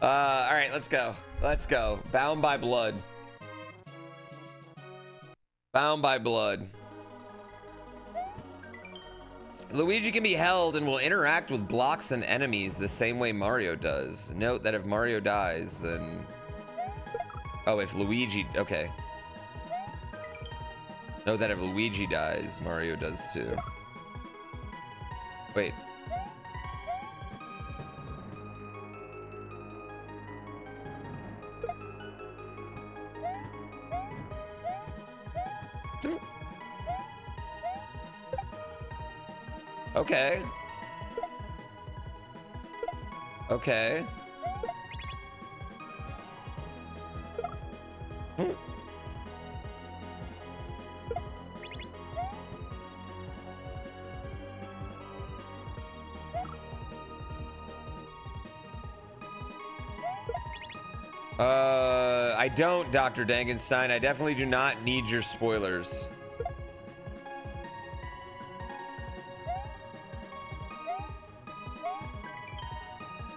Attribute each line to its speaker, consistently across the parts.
Speaker 1: All right, let's go. Let's go. Bound by blood. Bound by blood. Luigi can be held and will interact with blocks and enemies the same way Mario does. Note that if Mario dies, then... Oh, if Luigi... Okay. Note that if Luigi dies, Mario does too. Wait. Okay. Okay. I don't, Dr. Dangenstein. I definitely do not need your spoilers.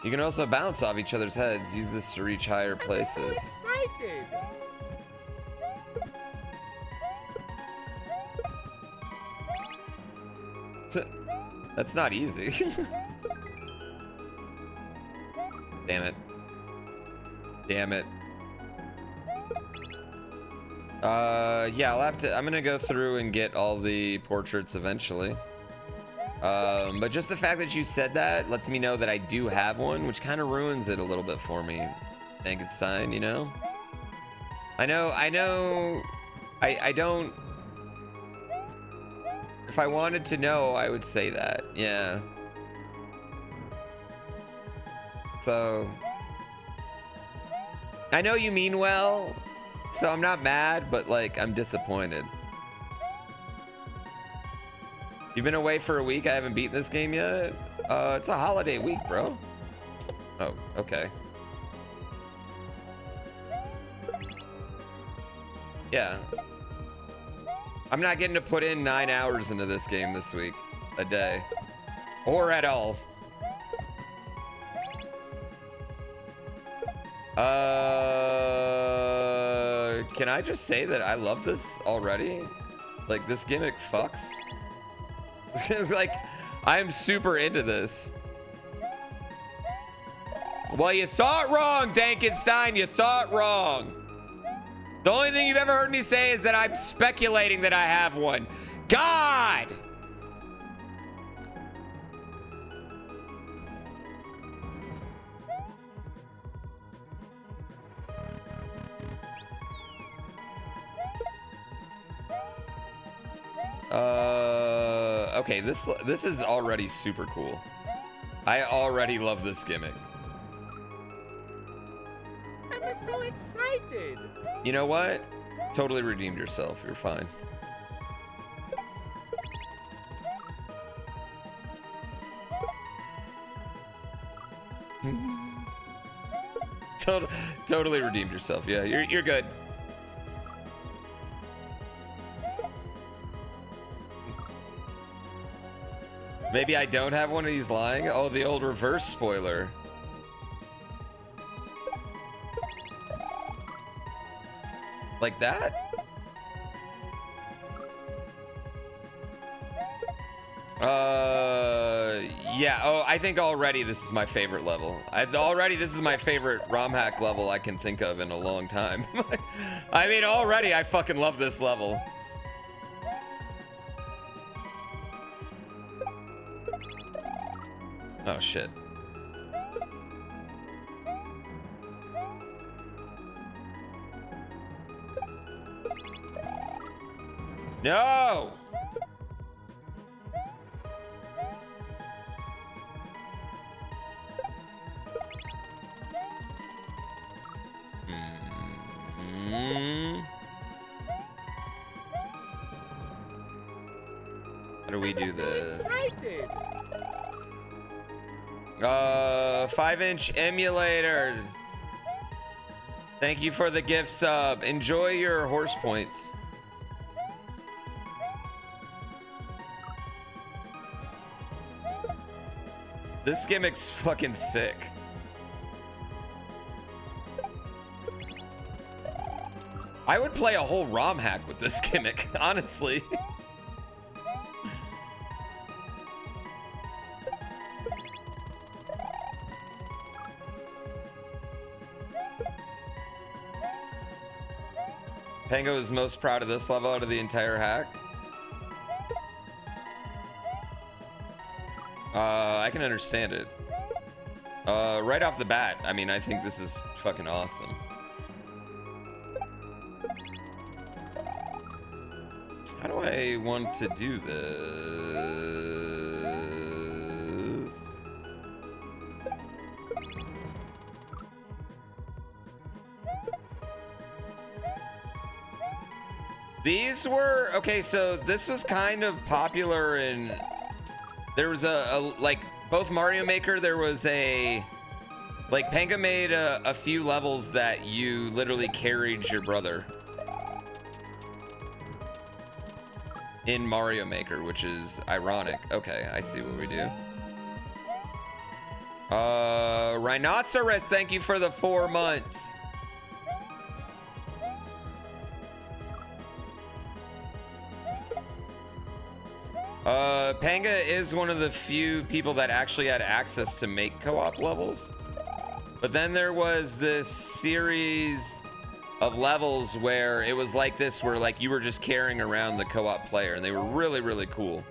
Speaker 1: You can also bounce off each other's heads. Use this to reach higher places. That's not easy. Damn it. Damn it. Yeah, I'm gonna go through and get all the portraits eventually. But just the fact that you said that lets me know that I do have one, which kind of ruins it a little bit for me. Dankenstein, you know? I don't... If I wanted to know, I would say that, yeah. So... I know you mean well, so I'm not mad, but like, I'm disappointed. You've been away for a week? I haven't beaten this game yet? It's a holiday week, bro. Oh, okay. Yeah. I'm not getting to put in 9 hours into this game this week. A day. Or at all. Can I just say that I love this already? Like, this gimmick fucks. Like, I'm super into this. Well, you thought wrong, Dankenstein. You thought wrong. The only thing you've ever heard me say is that I'm speculating that I have one. God! Okay, this is already super cool. I already love this gimmick.
Speaker 2: I'm so excited.
Speaker 1: You know what? Totally redeemed yourself. You're fine. Totally redeemed yourself. Yeah, you're good. Maybe I don't have one of these lying. Oh, the old reverse spoiler. Like that? Yeah. Oh, I think already this is my favorite level. Already this is my favorite ROM hack level I can think of in a long time. I mean, already I fucking love this level. Oh, shit. No! How do we do this? 5-inch emulator. Thank you for the gift sub. Enjoy your horse points. This gimmick's fucking sick. I would play a whole ROM hack with this gimmick, honestly. Pango is most proud of this level out of the entire hack. I can understand it. Right off the bat, I mean, I think this is fucking awesome. How do I want to do this? These were, okay, so this was kind of popular in, there was a like, both Mario Maker, there was a, like, Panga made a few levels that you literally carried your brother in Mario Maker, which is ironic. Okay, I see what we do. Rhinoceros, thank you for the 4 months. Panga is one of the few people that actually had access to make co-op levels. But then there was this series of levels where it was like this, where like you were just carrying around the co-op player, and they were really, really cool.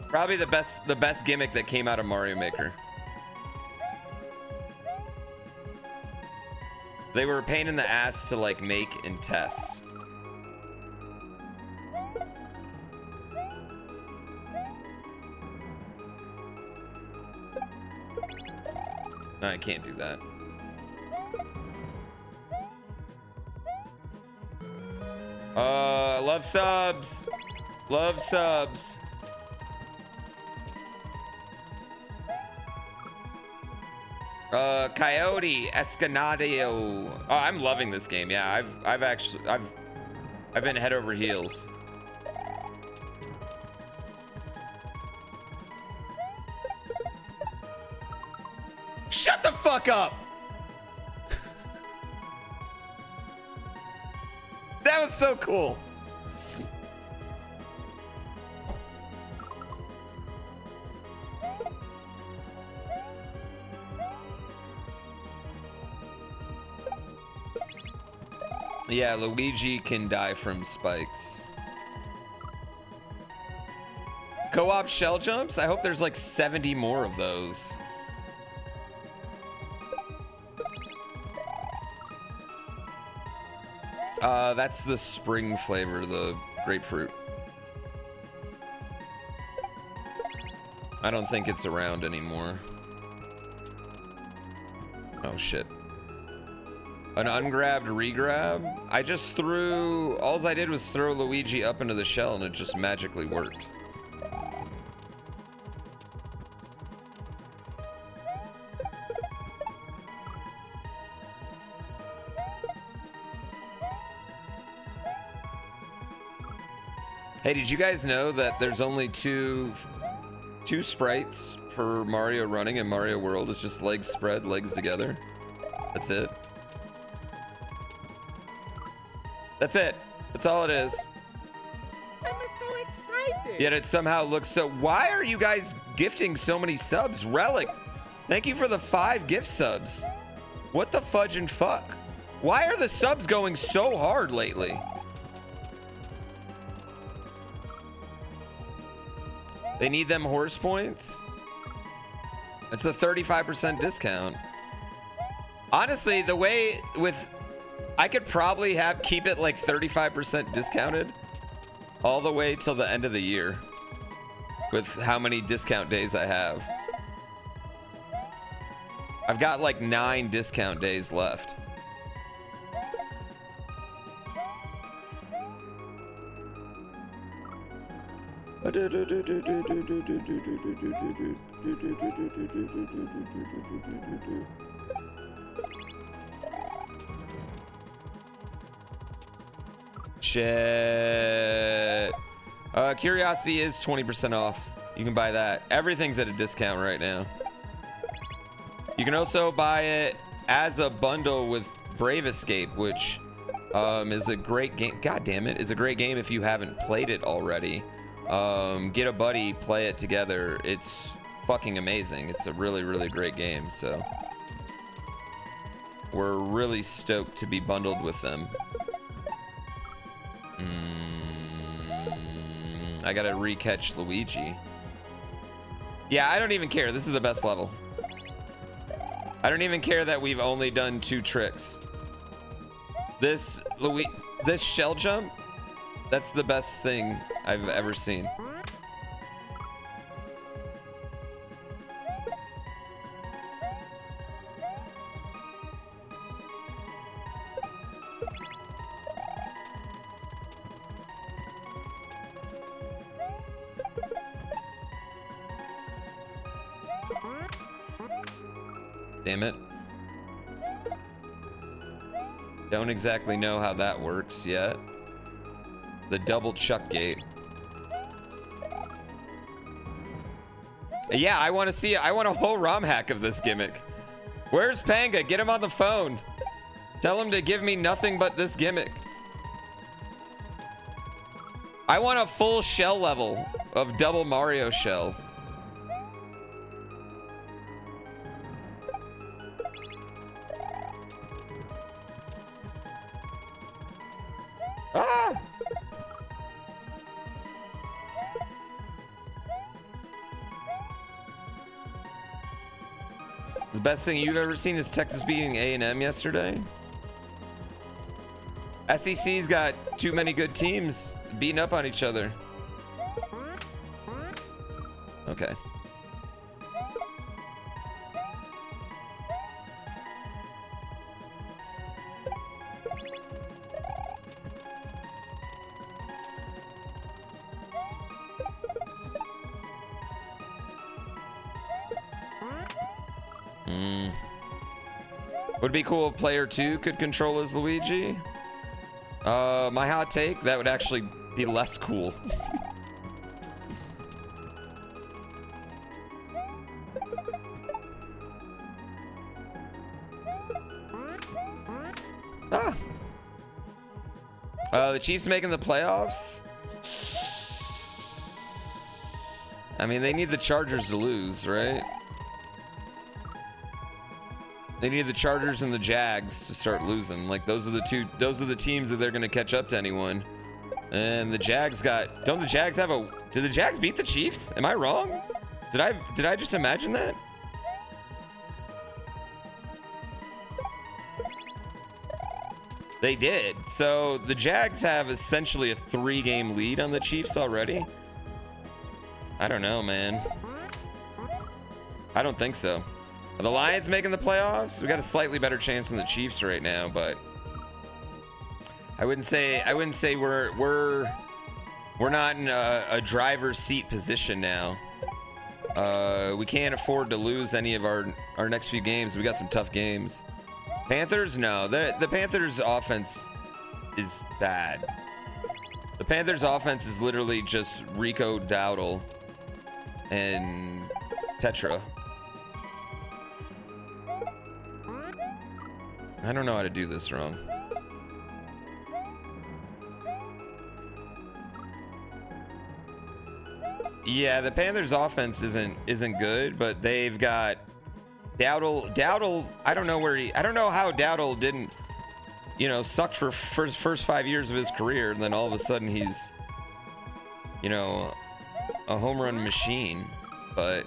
Speaker 1: Probably the best gimmick that came out of Mario Maker. They were a pain in the ass to like make and test. No, I can't do that. Love subs. Love subs. Coyote Escanadio. Oh, I'm loving this game. Yeah, I've been head over heels. Shut the fuck up. That was so cool. Yeah, Luigi can die from spikes. Co-op shell jumps? I hope there's like 70 more of those. That's the spring flavor, the grapefruit. I don't think it's around anymore. Oh shit. An ungrabbed regrab? I just threw, all I did was throw Luigi up into the shell and it just magically worked. Hey, did you guys know that there's only two sprites for Mario running in Mario World? It's just legs spread, legs together. That's it. That's it. That's all it is.
Speaker 2: I'm so excited.
Speaker 1: Yet it somehow looks so... Why are you guys gifting so many subs? Relic, thank you for the 5 gift subs. What the fudge and fuck? Why are the subs going so hard lately? They need them horse points? It's a 35% discount. Honestly, the way with... I could probably keep it like 35% discounted all the way till the end of the year with how many discount days I have. I've got like 9 discount days left. Shit. Curiosity is 20% off. You can buy that. Everything's at a discount right now. You can also buy it as a bundle with Brave Escape, which is a great game. God damn it, is a great game if you haven't played it already. Get a buddy, play it together. It's fucking amazing. It's a really, really great game. So we're really stoked to be bundled with them. I gotta re-catch Luigi. Yeah, I don't even care. This is the best level. I don't even care that we've only done 2 tricks. This shell jump, that's the best thing I've ever seen. Damn it. Don't exactly know how that works yet. The double chuck gate. Yeah, I want to see it. I want a whole ROM hack of this gimmick. Where's Panga? Get him on the phone. Tell him to give me nothing but this gimmick. I want a full shell level of double Mario shell. Ah! The best thing you've ever seen is Texas beating A&M yesterday. SEC's got too many good teams beating up on each other. Okay. Would be cool if player 2 could control as Luigi. My hot take, that would actually be less cool. Ah. The Chiefs making the playoffs. I mean, they need the Chargers to lose, right? They need the Chargers and the Jags to start losing. Like those are the teams that they're gonna catch up to anyone. And the Jags don't the Jags have did the Jags beat the Chiefs? Am I wrong? Did I just imagine that? They did. So the Jags have essentially a 3-game lead on the Chiefs already. I don't know, man. I don't think so. Are the Lions making the playoffs? We got a slightly better chance than the Chiefs right now, but I wouldn't say we're not in a driver's seat position now. We can't afford to lose any of our next few games. We got some tough games. Panthers? No, the Panthers offense is bad. The Panthers offense is literally just Rico Dowdle and Tetra. I don't know how to do this wrong. Yeah, the Panthers offense isn't good, but they've got Dowdle, I don't know how Dowdle didn't, sucked for his first 5 years of his career, and then all of a sudden he's, a home run machine. But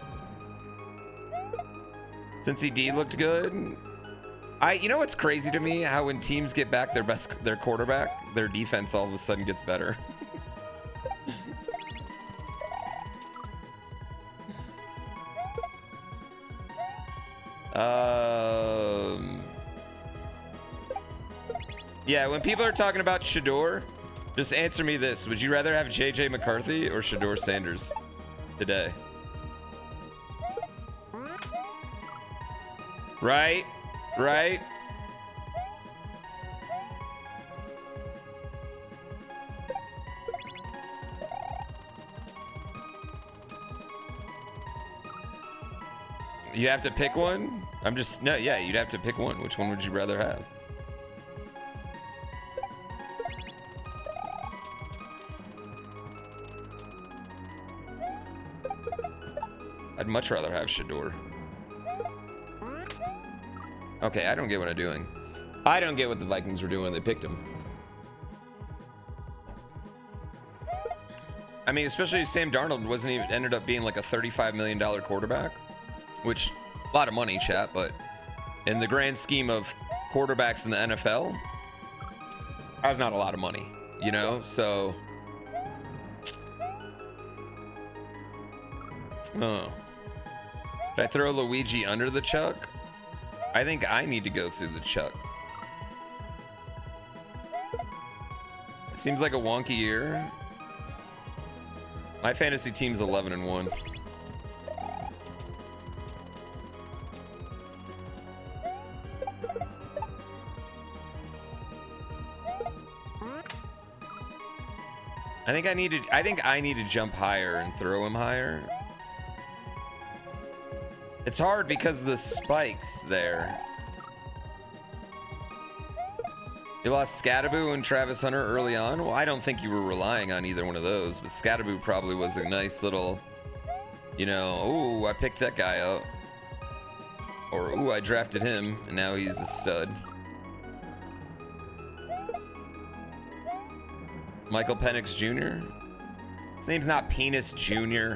Speaker 1: Cincy D looked good. What's crazy to me? How when teams get back their quarterback, their defense all of a sudden gets better. Yeah, when people are talking about Shador, just answer me this. Would you rather have JJ McCarthy or Shador Sanders today? Right? Right? You have to pick one? No, yeah, you'd have to pick one. Which one would you rather have? I'd much rather have Shador. Okay, I don't get what I'm doing. I don't get what the Vikings were doing when they picked him. I mean, especially Sam Darnold ended up being like a $35 million quarterback, which a lot of money, chat, but in the grand scheme of quarterbacks in the NFL, that's not a lot of money, you know? So, oh, did I throw Luigi under the chuck? I think I need to go through the chuck. It seems like a wonky year. My fantasy team's 11-1. I think I need to jump higher and throw him higher. It's hard because of the spikes there. You lost Scattaboo and Travis Hunter early on. Well, I don't think you were relying on either one of those, but Scattaboo probably was a nice little, you know, ooh, I picked that guy up. Or, ooh, I drafted him, and now he's a stud. Michael Penix Jr.? His name's not Penis Jr.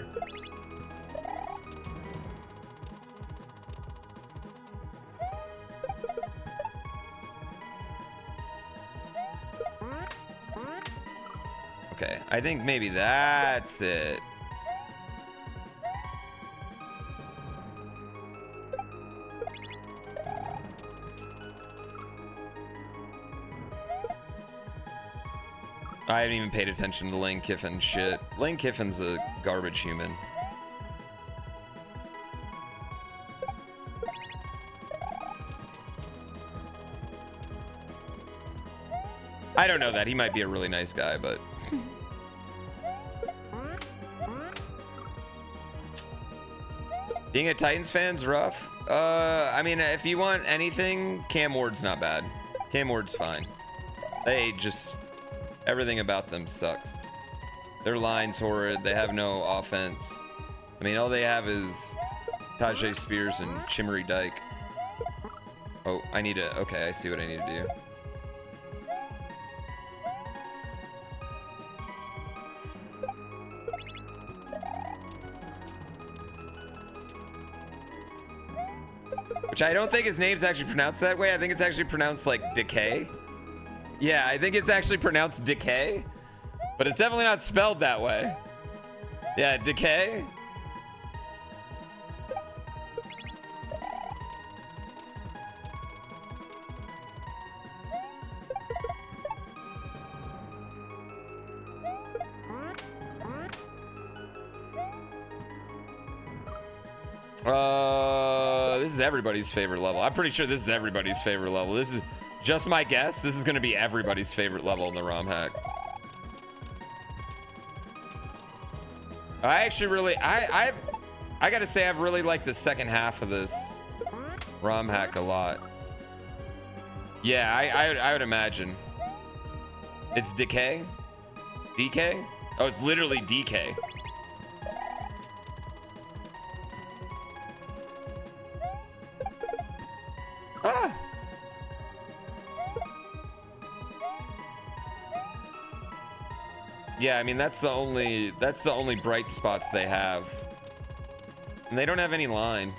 Speaker 1: Okay, I think maybe that's it. I haven't even paid attention to Lane Kiffin shit. Lane Kiffin's a garbage human. I don't know that. He might be a really nice guy, but... Being a Titans fan's rough. I mean, if you want anything, Cam Ward's not bad. Cam Ward's fine. They just... Everything about them sucks. Their line's horrid. They have no offense. I mean, all they have is Tajay Spears and Chimmery Dyke. Oh, I need to... Okay, I see what I need to do. Which I don't think his name's actually pronounced that way. I think it's actually pronounced like Decay. Yeah, I think it's actually pronounced Decay, but it's definitely not spelled that way. Yeah, Decay. This is everybody's favorite level. I'm pretty sure this is everybody's favorite level. This is just my guess. This is going to be everybody's favorite level in the ROM hack. I actually really, I gotta say, I've really liked the second half of this ROM hack a lot. Yeah, I would imagine. It's Decay? DK? Oh, it's literally DK. Ah! Yeah, I mean that's the only bright spots they have. And they don't have any line.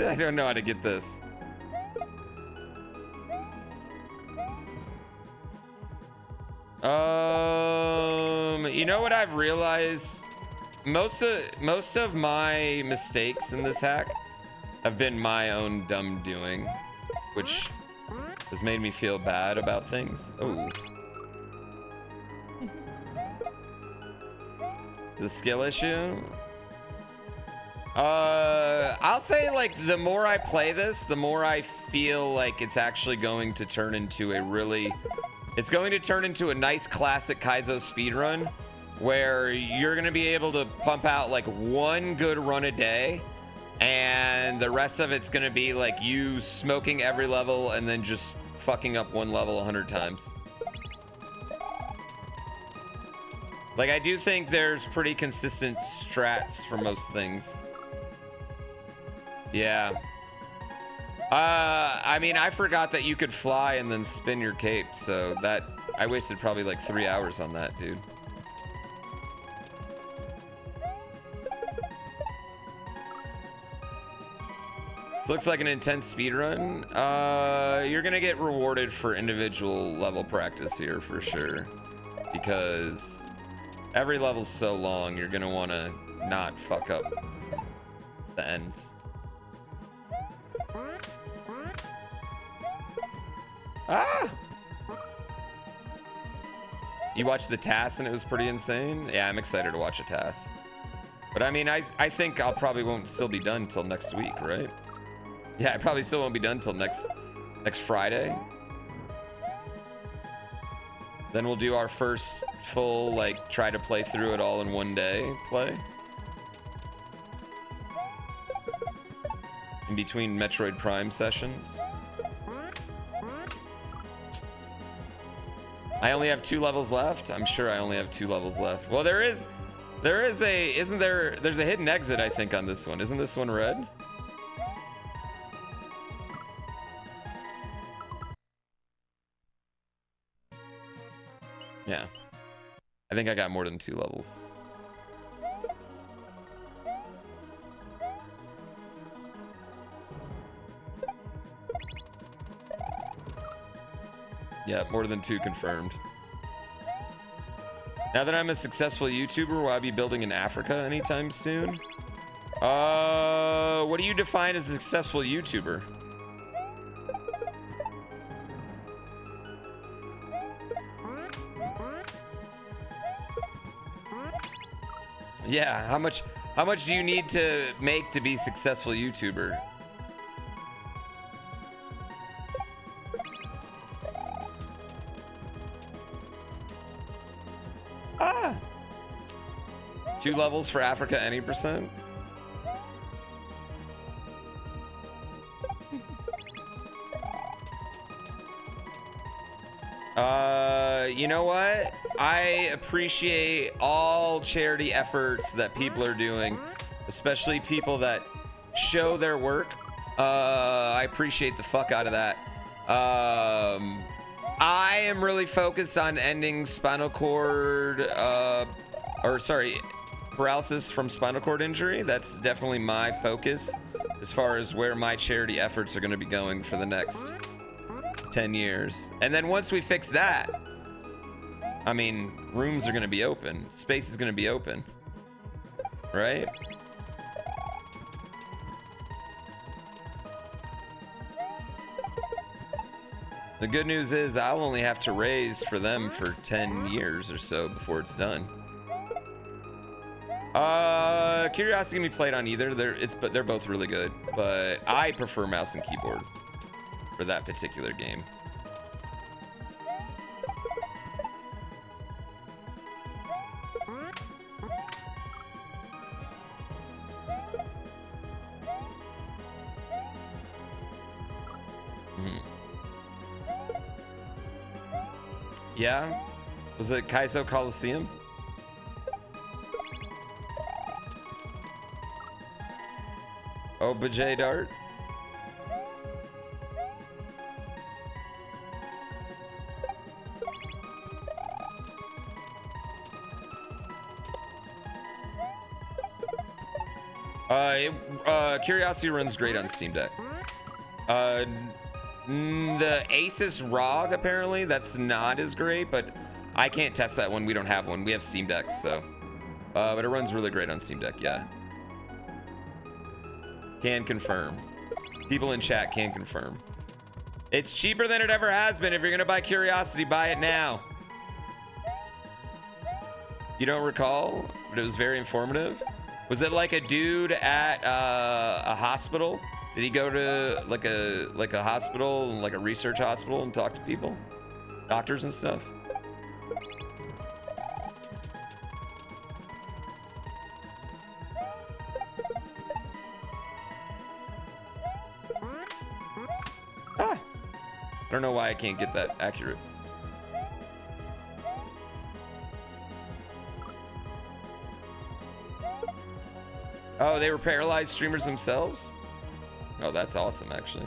Speaker 1: I don't know how to get this. You know what I've realized? Most of my mistakes in this hack have been my own dumb doing, which has made me feel bad about things. Oh. It's a skill issue. I'll say, like, the more I play this, the more I feel like it's actually going to turn into a really It's going to turn into a nice classic Kaizo speedrun where you're going to be able to pump out like one good run a day, and the rest of it's going to be like you smoking every level and then just fucking up one level 100 times. Like, I do think there's pretty consistent strats for most things. Yeah. I mean, I forgot that you could fly and then spin your cape, so that I wasted probably like 3 hours on that, dude. Looks like an intense speedrun. You're gonna get rewarded for individual level practice here for sure, because every level's so long, you're gonna want to not fuck up the ends. Ah! You watched the TAS and it was pretty insane? Yeah, I'm excited to watch a TAS. But I mean, I think I'll probably won't still be done till next week, right? Yeah, I probably still won't be done till next Friday. Then we'll do our first full, like, try to play through it all in one day play. In between Metroid Prime sessions. I only have 2 levels left. I'm sure I only have 2 levels left. Well, there's a hidden exit, I think, on this one. Isn't this one red? Yeah. I think I got more than 2 levels. Yeah, more than 2 confirmed. Now that I'm a successful YouTuber, will I be building in Africa anytime soon? What do you define as a successful YouTuber? Yeah, how much do you need to make to be a successful YouTuber? Ah! 2 levels for Africa, any percent? You know what? I appreciate all charity efforts that people are doing, especially people that show their work. I appreciate the fuck out of that. I am really focused on ending spinal cord, paralysis from spinal cord injury. That's definitely my focus as far as where my charity efforts are going to be going for the next 10 years. And then once we fix that, I mean, rooms are going to be open. Space is going to be open. Right? The good news is I'll only have to raise for them for 10 years or so before it's done. Curiosity can be played on either. They're both really good, but I prefer mouse and keyboard for that particular game. Yeah? Was it Kaizo Coliseum? Oh, Bajay Dart? Curiosity runs great on Steam Deck. The Asus ROG, apparently, that's not as great, but I can't test that one. We don't have one. We have Steam Decks, so. But it runs really great on Steam Deck, yeah. Can confirm. People in chat can confirm. It's cheaper than it ever has been. If you're gonna buy Curiosity, buy it now. You don't recall, but it was very informative. Was it like a dude at a hospital? Did he go to like a hospital, like a research hospital, and talk to people? Doctors and stuff. Ah! I don't know why I can't get that accurate. Oh, they were paralyzed streamers themselves? Oh, that's awesome, actually.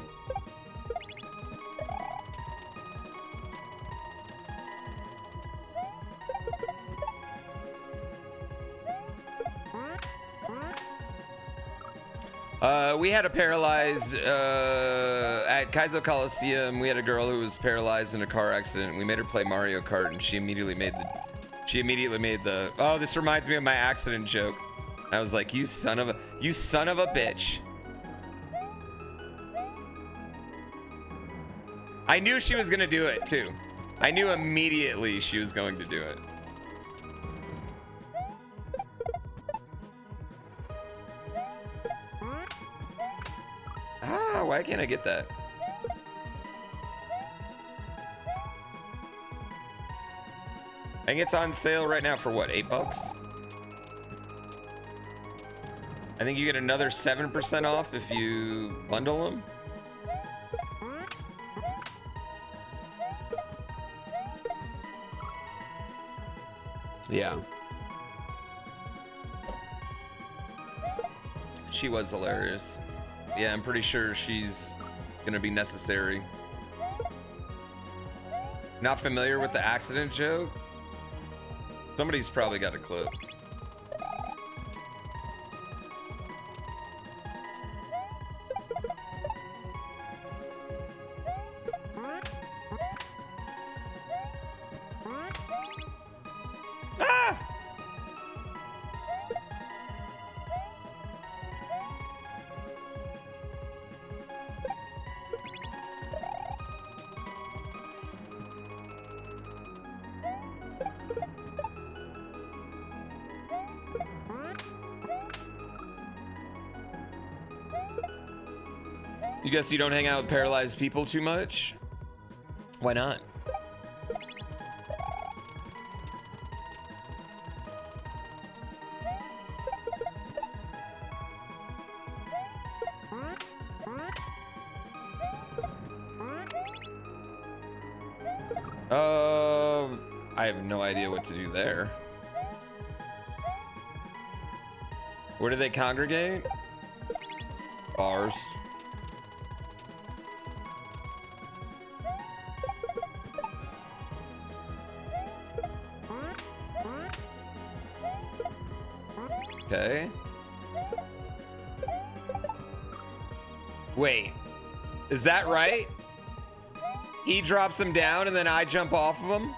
Speaker 1: We had a paralyzed at Kaizo Coliseum. We had a girl who was paralyzed in a car accident. We made her play Mario Kart, and she immediately made the. Oh, this reminds me of my accident joke. I was like, you son of a bitch. I knew she was gonna do it too. I knew immediately she was going to do it. Ah, why can't I get that? I think it's on sale right now for what, $8? I think you get another 7% off if you bundle them. Yeah. She was hilarious. Yeah, I'm pretty sure she's gonna be necessary. Not familiar with the accident joke? Somebody's probably got a clip. You guess you don't hang out with paralyzed people too much? Why not? I have no idea what to do there. Where do they congregate? Bars. Okay. Wait, is that right? He drops him down and then I jump off of him?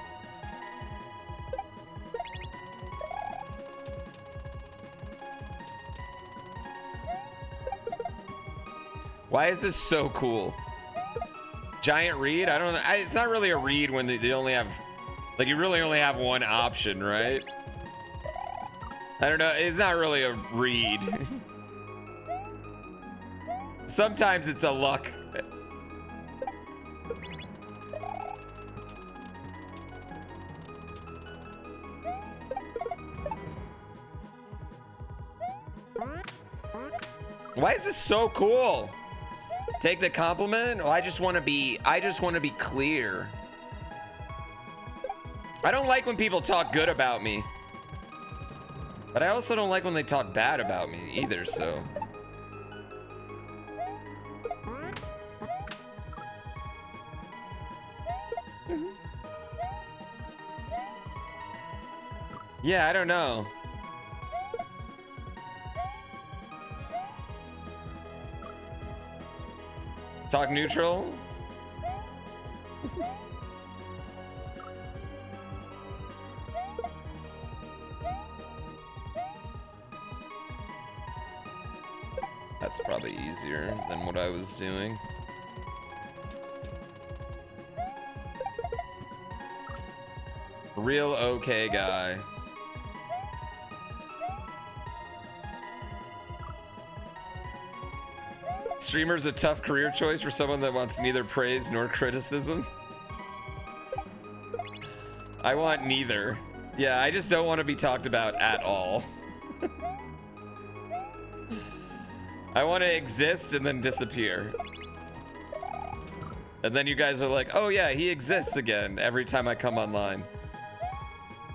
Speaker 1: Why is this so cool? Giant reed? I don't know. It's not really a reed when they only have, like, you really only have one option, right? I don't know. It's not really a reed. Sometimes it's a luck. Why is this so cool? Take the compliment? Oh, I just want to be clear. I don't like when people talk good about me. But I also don't like when they talk bad about me either, so. Yeah, I don't know. Talk neutral? That's probably easier than what I was doing. Real okay guy. Streamer's a tough career choice for someone that wants neither praise nor criticism. I want neither. Yeah, I just don't want to be talked about at all. I want to exist and then disappear. And then you guys are like, oh yeah, he exists again every time I come online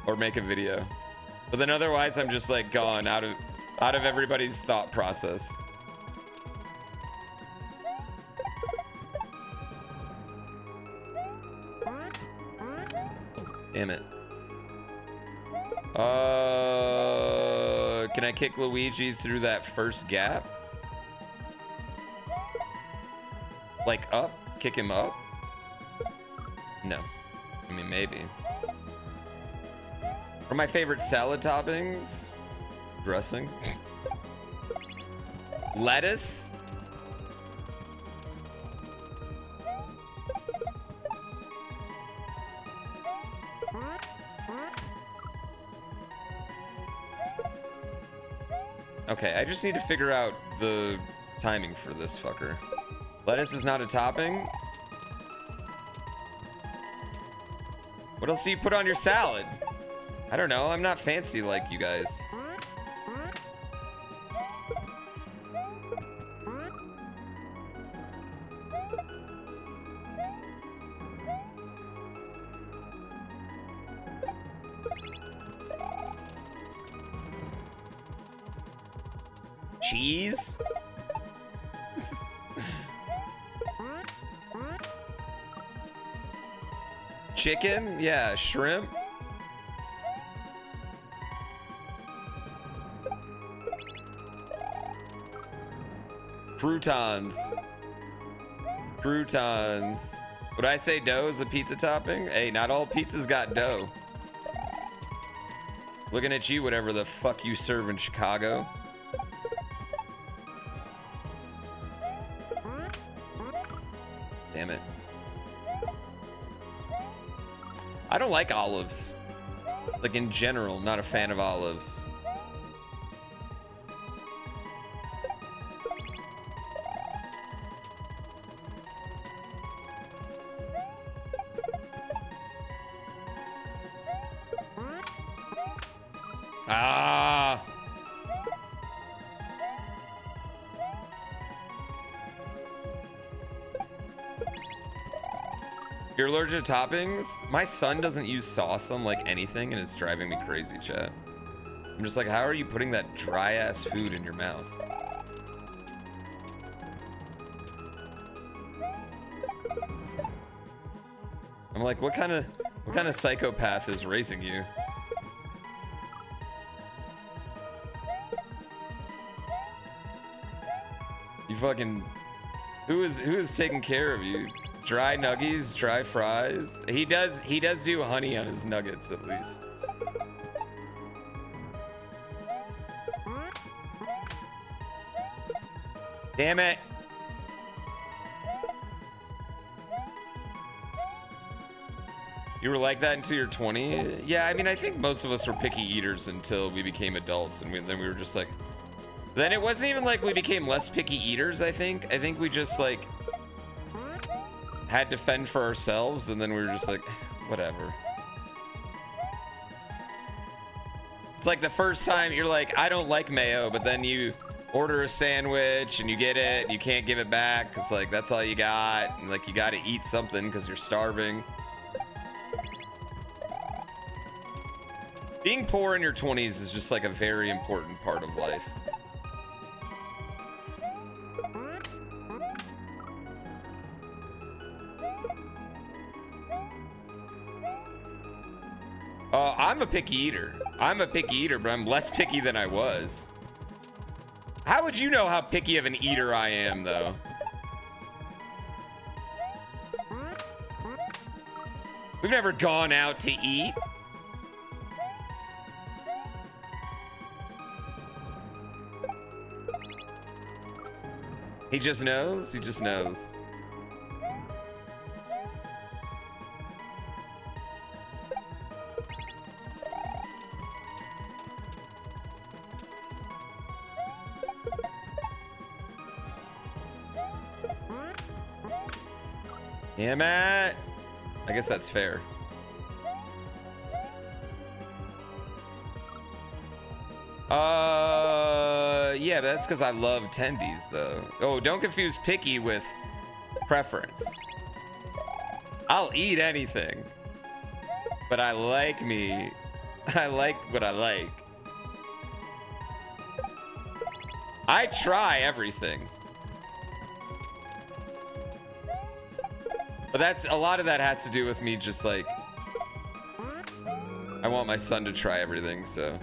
Speaker 1: or make a video. But then otherwise I'm just like gone out of everybody's thought process. Damn it. Can I kick Luigi through that first gap? Like up? Kick him up? No. I mean, maybe. Or my favorite salad toppings? Dressing. Lettuce? Okay, I just need to figure out the timing for this fucker. Lettuce is not a topping? What else do you put on your salad? I don't know, I'm not fancy like you guys. Cheese? Chicken? Yeah, shrimp. Croutons. Croutons. Would I say dough is a pizza topping? Hey, not all pizzas got dough. Looking at you, whatever the fuck you serve in Chicago. Damn it. I don't like olives. Like in general, not a fan of olives. Ah. You're allergic to toppings? My son doesn't use sauce on like anything and it's driving me crazy, chat. I'm just like, how are you putting that dry ass food in your mouth? I'm like, what kind of psychopath is raising you? You fucking, who is taking care of you? Dry nuggies, dry fries. He does do honey on his nuggets at least. Damn it. You were like that until you're 20? Yeah, I mean, I think most of us were picky eaters until we became adults, and then we were just like, then it wasn't even like we became less picky eaters, I think. I think we just like had to fend for ourselves, and then we were just like, whatever. It's like the first time you're like, I don't like mayo, but then you order a sandwich and you get it and you can't give it back because like that's all you got, and like you got to eat something because you're starving. Being poor in your 20s is just like a very important part of life. I'm a picky eater. I'm a picky eater, but I'm less picky than I was. How would you know how picky of an eater I am, though? We've never gone out to eat. He just knows? He just knows. Damn it. I guess that's fair. Yeah, but that's because I love tendies, though. Oh, don't confuse picky with preference. I'll eat anything, but I like what I like. I try everything. But that's a lot of that has to do with me just like I want my son to try everything, so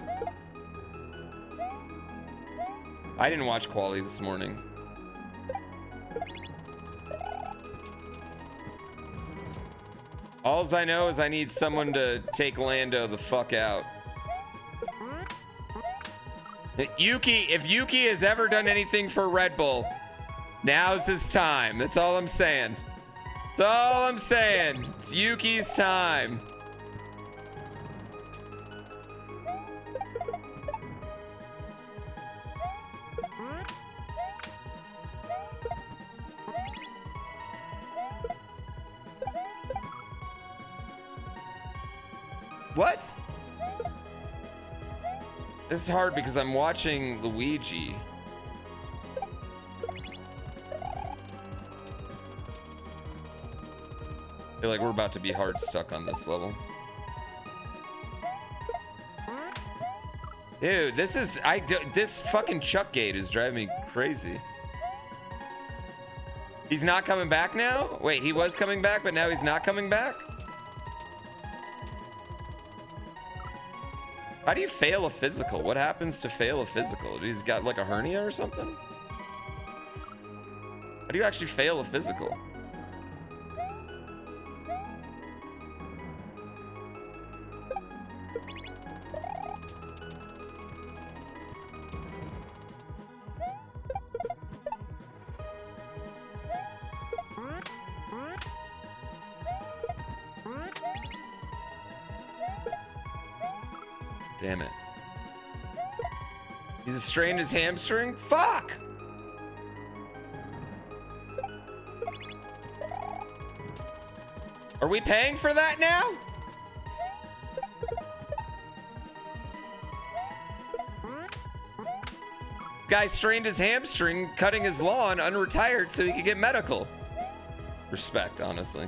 Speaker 1: I didn't watch Quali this morning. Alls I know is I need someone to take Lando the fuck out. Yuki, if Yuki has ever done anything for Red Bull, now's his time. That's all I'm saying. That's all I'm saying. It's Yuki's time. What? This is hard because I'm watching Luigi. I feel like we're about to be hard stuck on this level. Dude, this fucking Chuck gate is driving me crazy. He's not coming back now? Wait, he was coming back, but now he's not coming back? How do you fail a physical? What happens to fail a physical? He's got like a hernia or something? How do you actually fail a physical? Damn it. He's strained his hamstring? Fuck! Are we paying for that now? Guy strained his hamstring cutting his lawn unretired so he could get medical. Respect, honestly.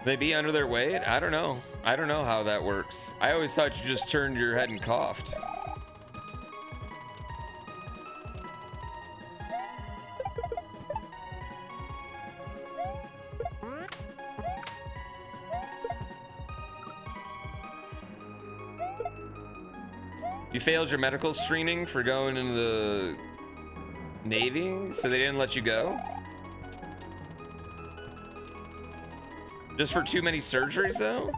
Speaker 1: They be under their weight? I don't know. I don't know how that works. I always thought you just turned your head and coughed. You failed your medical screening for going into the Navy, so they didn't let you go? Just for too many surgeries, though?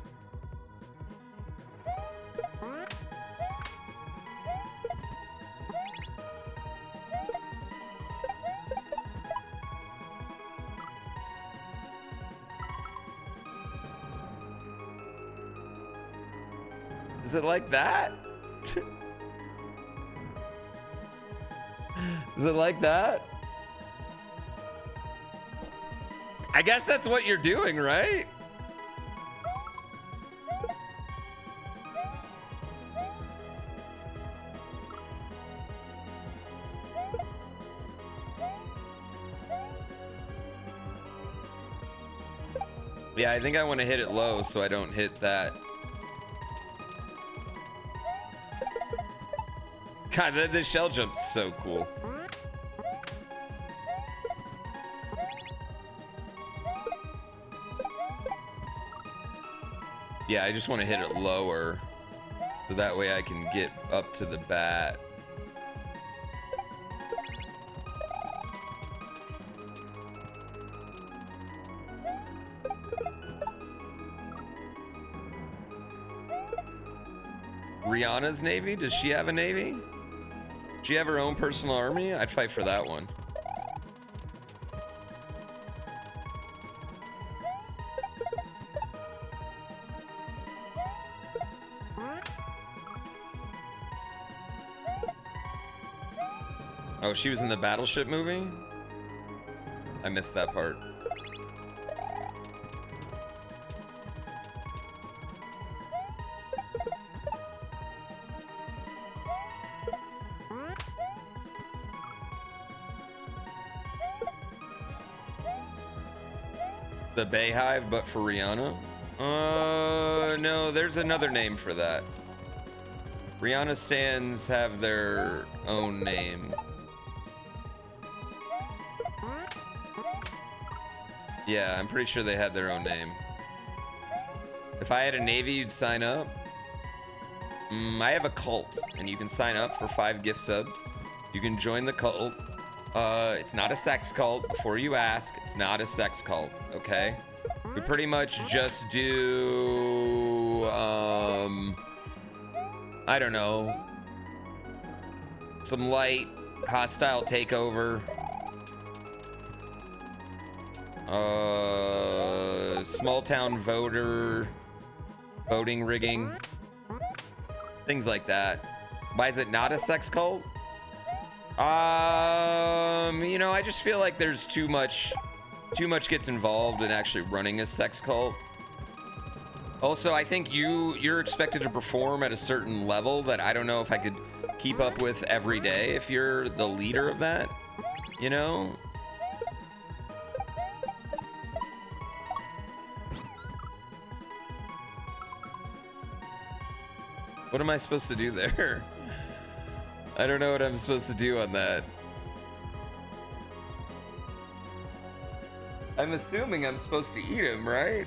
Speaker 1: Is it like that? Is it like that? I guess that's what you're doing, right? Yeah, I think I want to hit it low so I don't hit that. God, the shell jump's so cool. Yeah, I just want to hit it lower so that way I can get up to the bat. Rihanna's Navy? Does she have a Navy? Does she have her own personal army? I'd fight for that one. Oh, she was in the Battleship movie? I missed that part. The Bayhive, but for Rihanna? No, there's another name for that. Rihanna stands have their own name. Yeah, I'm pretty sure they had their own name. If I had a navy, you'd sign up. I have a cult, and you can sign up for 5 gift subs. You can join the cult. It's not a sex cult. Before you ask, it's not a sex cult, okay? We pretty much just do, I don't know, some light hostile takeover. Small town voting rigging. Things like that. Why is it not a sex cult? You know, I just feel like there's too much gets involved in actually running a sex cult. Also, I think you're expected to perform at a certain level that I don't know if I could keep up with every day if you're the leader of that, you know? What am I supposed to do there? I don't know what I'm supposed to do on that. I'm assuming I'm supposed to eat him, right?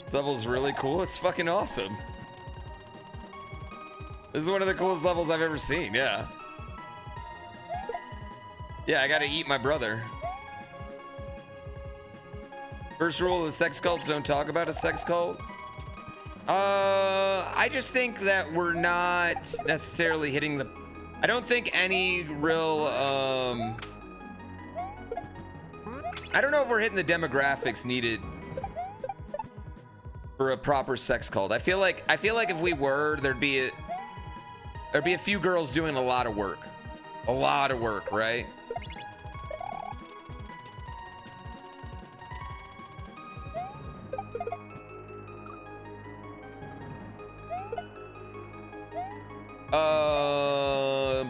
Speaker 1: This level's really cool. It's fucking awesome. This is one of the coolest levels I've ever seen, yeah. Yeah, I gotta eat my brother. First rule of the sex cults, don't talk about a sex cult. I just think that we're not necessarily hitting the... I don't think any real, I don't know if we're hitting the demographics needed for a proper sex cult. I feel like if we were, there'd be a few girls doing a lot of work. A lot of work, right?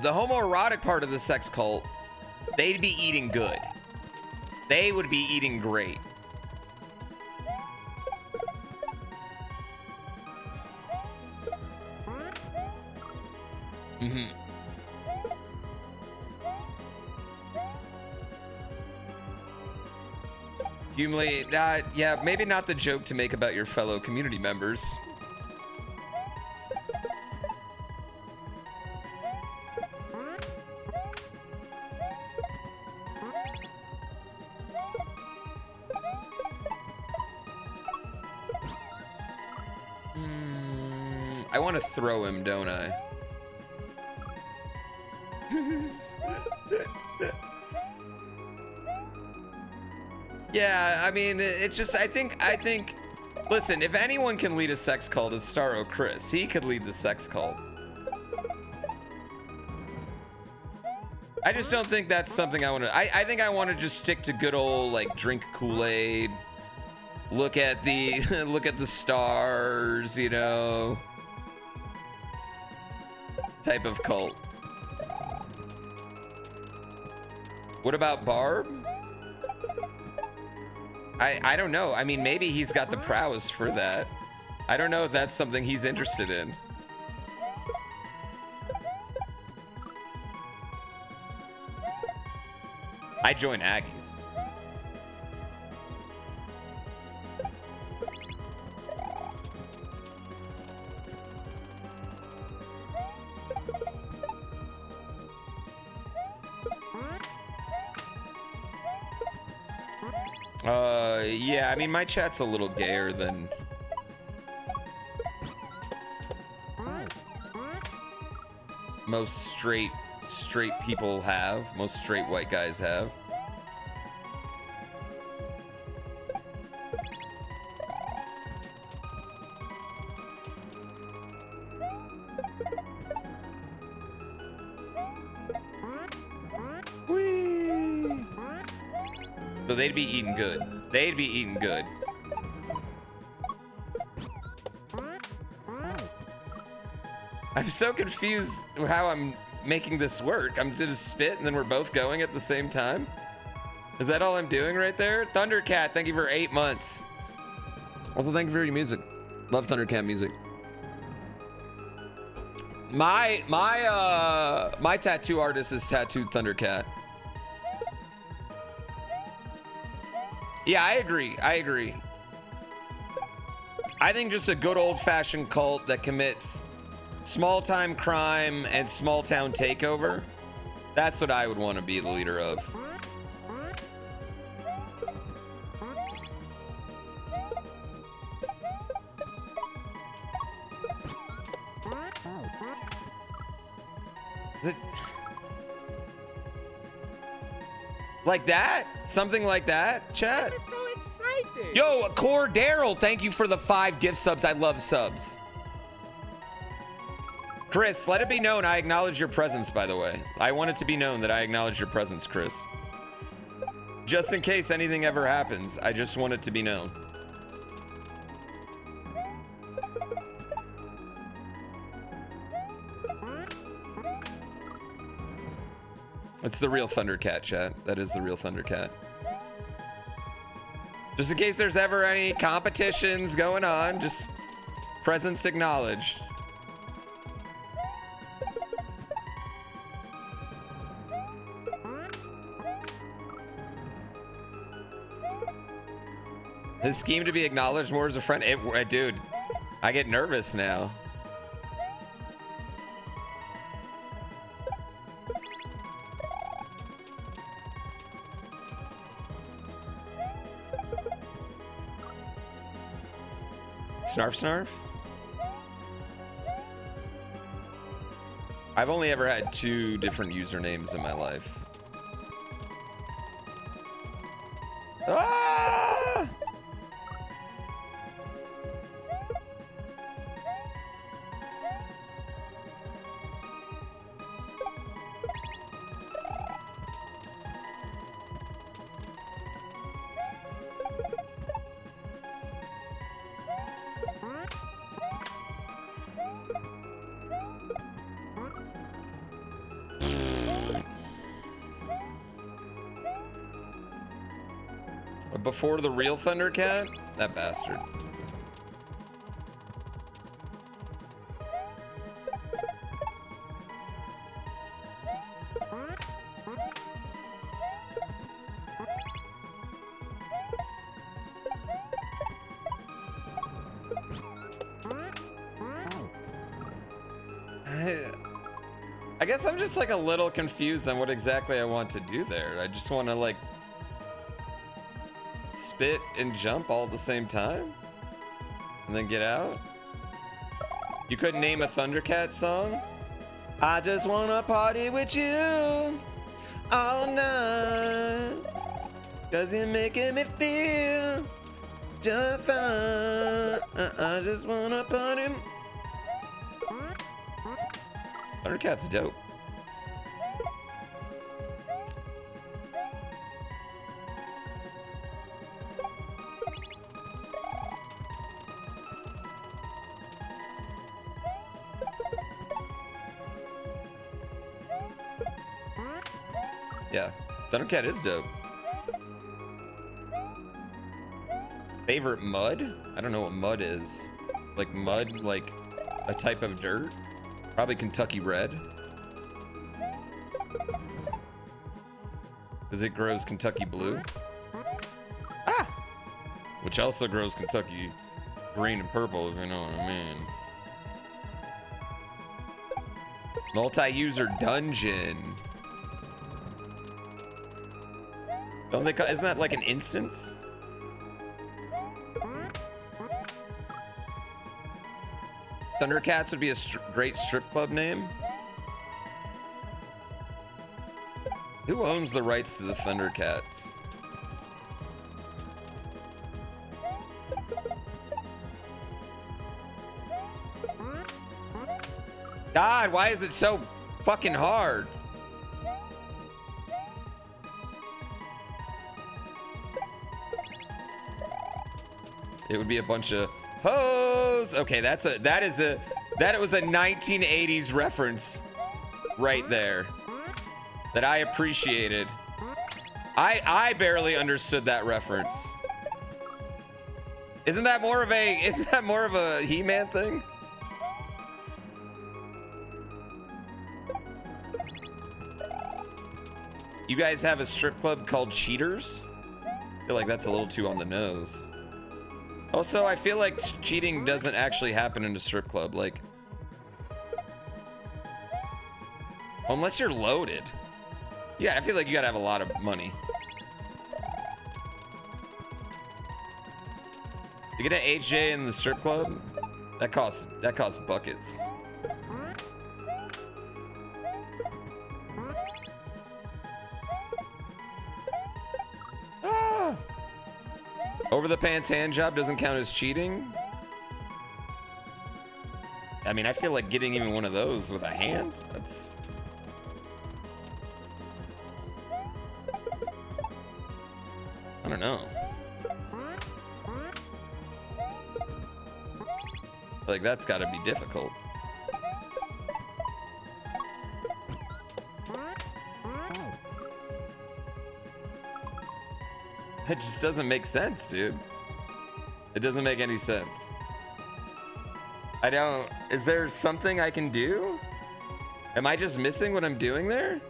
Speaker 1: The homoerotic part of the sex cult, they'd be eating good. They would be eating great. Humiliate, yeah, maybe not the joke to make about your fellow community members. I want to throw him, don't I? Yeah, I mean, it's just, I think, listen, if anyone can lead a sex cult, it's Starro Chris. He could lead the sex cult. I just don't think that's something I want to, I think I want to just stick to good old, like, drink Kool-Aid, look at the, look at the stars, you know, type of cult. What about Barb? I don't know. I mean, maybe he's got the prowess for that. I don't know if that's something he's interested in. I join Aggies. Yeah, I mean, my chat's a little gayer than most straight people have, most straight white guys have. So they'd be eating good. They'd be eating good. I'm so confused how I'm making this work. I'm just spit and then we're both going at the same time. Is that all I'm doing right there? Thundercat, thank you for 8 months. Also, thank you for your music. Love Thundercat music. My tattoo artist is tattooed Thundercat. Yeah, I agree. I think just a good old-fashioned cult that commits small-time crime and small-town takeover. That's what I would want to be the leader of. Is it like that? Something like that, chat?
Speaker 2: I'm so excited.
Speaker 1: Yo, Core Daryl, thank you for the 5 gift subs. I love subs. Chris, let it be known I acknowledge your presence, by the way. I want it to be known that I acknowledge your presence, Chris. Just in case anything ever happens, I just want it to be known. It's the real Thundercat, chat. That is the real Thundercat. Just in case there's ever any competitions going on, just presence acknowledged. His scheme to be acknowledged more as a friend. Dude, I get nervous now. Snarf snarf? I've only ever had 2 different usernames in my life. Ah! Before the real Thundercat? That bastard. I guess I'm just like a little confused on what exactly I want to do there. I just want to like spit and jump all at the same time and then get out. You couldn't name a Thundercat song? I just wanna party with you all night, 'cause you're making me feel just fine. I just wanna party. Thundercat's dope. Yeah, Thundercat is dope. Favorite mud? I don't know what mud is. Like mud, like a type of dirt? Probably Kentucky red. Because it grows Kentucky blue. Ah! Which also grows Kentucky green and purple, if you know what I mean. Multi-user dungeon. Don't they call, isn't that like an instance? Thundercats would be a great strip club name. Who owns the rights to the Thundercats? God, why is it so fucking hard? It would be a bunch of hoes. Okay, that was a 1980s reference right there that I appreciated. I barely understood that reference. Isn't that more of a He-Man thing? You guys have a strip club called Cheaters? I feel like that's a little too on the nose. Also, I feel like cheating doesn't actually happen in a strip club. Like, unless you're loaded. Yeah, I feel like you gotta have a lot of money. You get an HJ in the strip club? That costs buckets. Ah! Over the pants hand job doesn't count as cheating? I mean, I feel like getting even one of those with a hand, that's... I don't know. Like, that's got to be difficult. It just doesn't make sense, dude. It doesn't make any sense. I don't... Is there something I can do? Am I just missing what I'm doing there?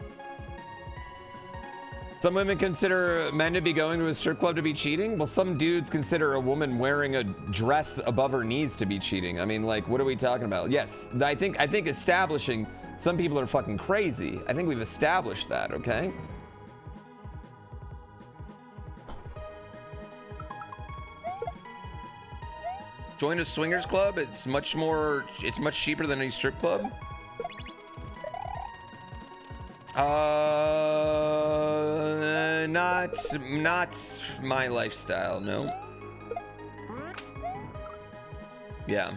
Speaker 1: Some women consider men to be going to a strip club to be cheating. Well, some dudes consider a woman wearing a dress above her knees to be cheating. I mean, like, what are we talking about? Yes, I think establishing some people are fucking crazy. I think we've established that, okay? Join a swingers club. It's much cheaper than any strip club. Not my lifestyle, no. Yeah.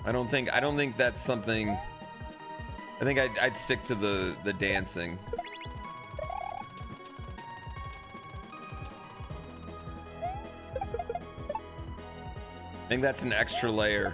Speaker 1: I don't think that's something. I think I'd stick to the dancing. I think that's an extra layer.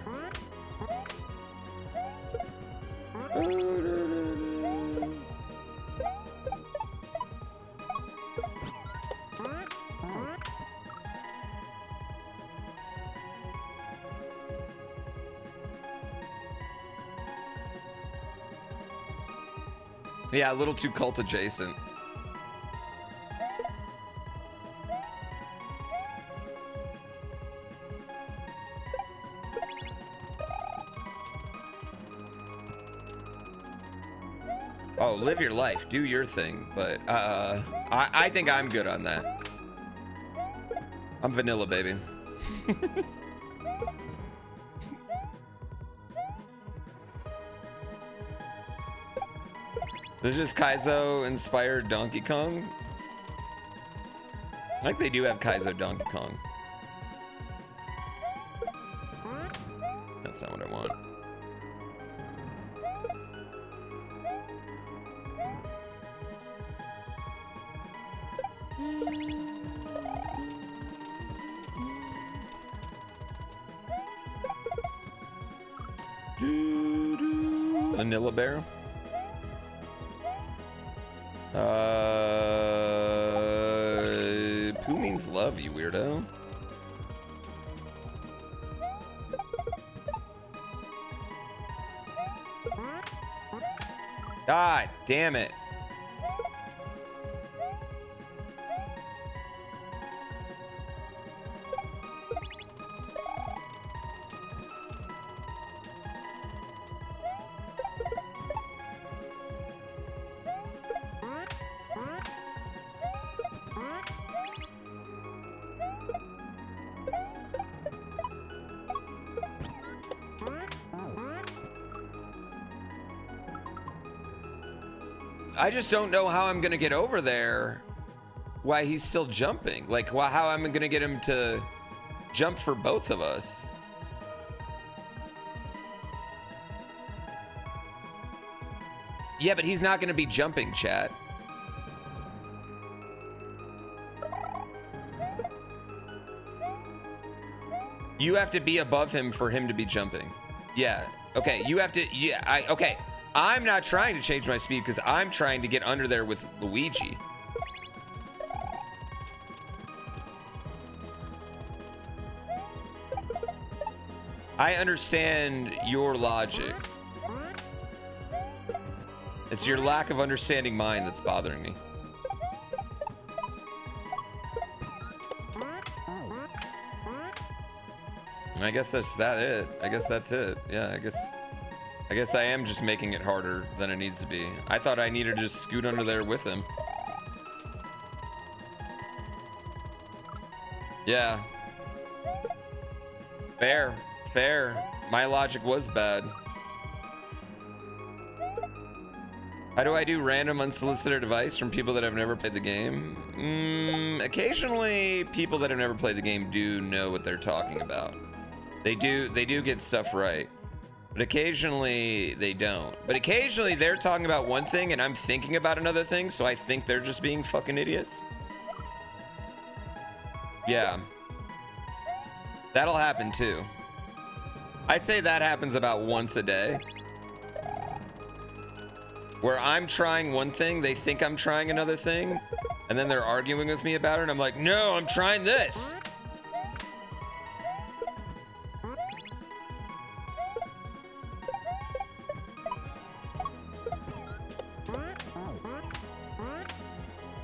Speaker 1: Yeah, a little too cult adjacent. Oh, live your life, do your thing, but I think I'm good on that. I'm vanilla, baby. This is Kaizo inspired Donkey Kong. I think they do have Kaizo Donkey Kong. That's not what I want. Vanilla Bear. Poo means love, you weirdo. God damn it. I just don't know how I'm gonna get over there. Why he's still jumping? Like, how I'm gonna get him to jump for both of us? Yeah, but he's not gonna be jumping, chat. You have to be above him for him to be jumping. Yeah. Okay. You have to. Yeah. Okay. I'm not trying to change my speed because I'm trying to get under there with Luigi. I understand your logic. It's your lack of understanding mine that's bothering me. I guess that's it. I guess that's it. Yeah, I guess I am just making it harder than it needs to be. I thought I needed to just scoot under there with him. Yeah. Fair. Fair. My logic was bad. How do I do random unsolicited advice from people that have never played the game? Occasionally people that have never played the game do know what they're talking about. They do get stuff right, but occasionally they don't. But occasionally they're talking about one thing and I'm thinking about another thing, so I think they're just being fucking idiots. Yeah. That'll happen too. I'd say that happens about once a day. Where I'm trying one thing, they think I'm trying another thing, and then they're arguing with me about it, and I'm like, no, I'm trying this.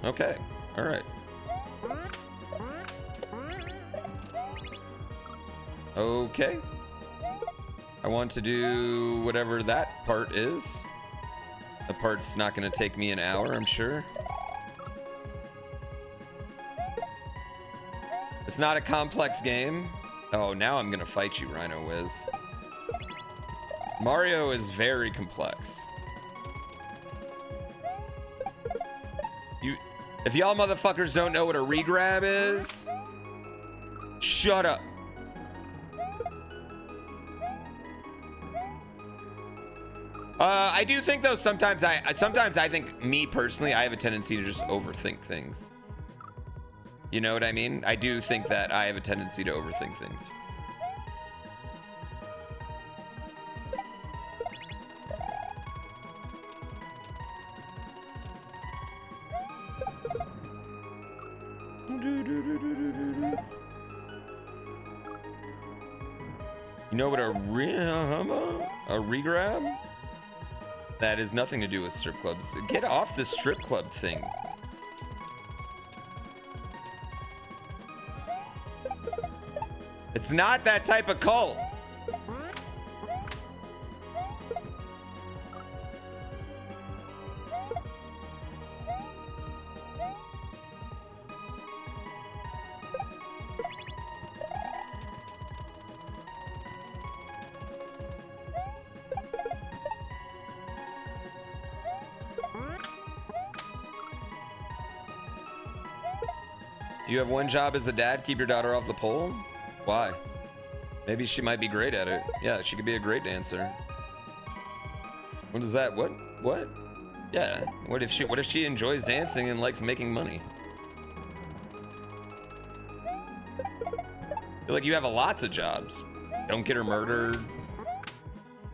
Speaker 1: Okay, all right. Okay. I want to do whatever that part is. The part's not going to take me an hour, I'm sure. It's not a complex game. Oh, now I'm going to fight you, Rhino Wiz. Mario is very complex. If y'all motherfuckers don't know what a regrab is, shut up. I do think though sometimes I think, me personally, I have a tendency to just overthink things. You know what I mean? I do think that I have a tendency to overthink things. You know what a regrab? That has nothing to do with strip clubs. Get off the strip club thing. It's not that type of cult. You have one job as a dad, keep your daughter off the pole? Why? Maybe she might be great at it. Yeah, she could be a great dancer. What is that? What? Yeah. What if she enjoys dancing and likes making money? I feel like you have lots of jobs. Don't get her murdered.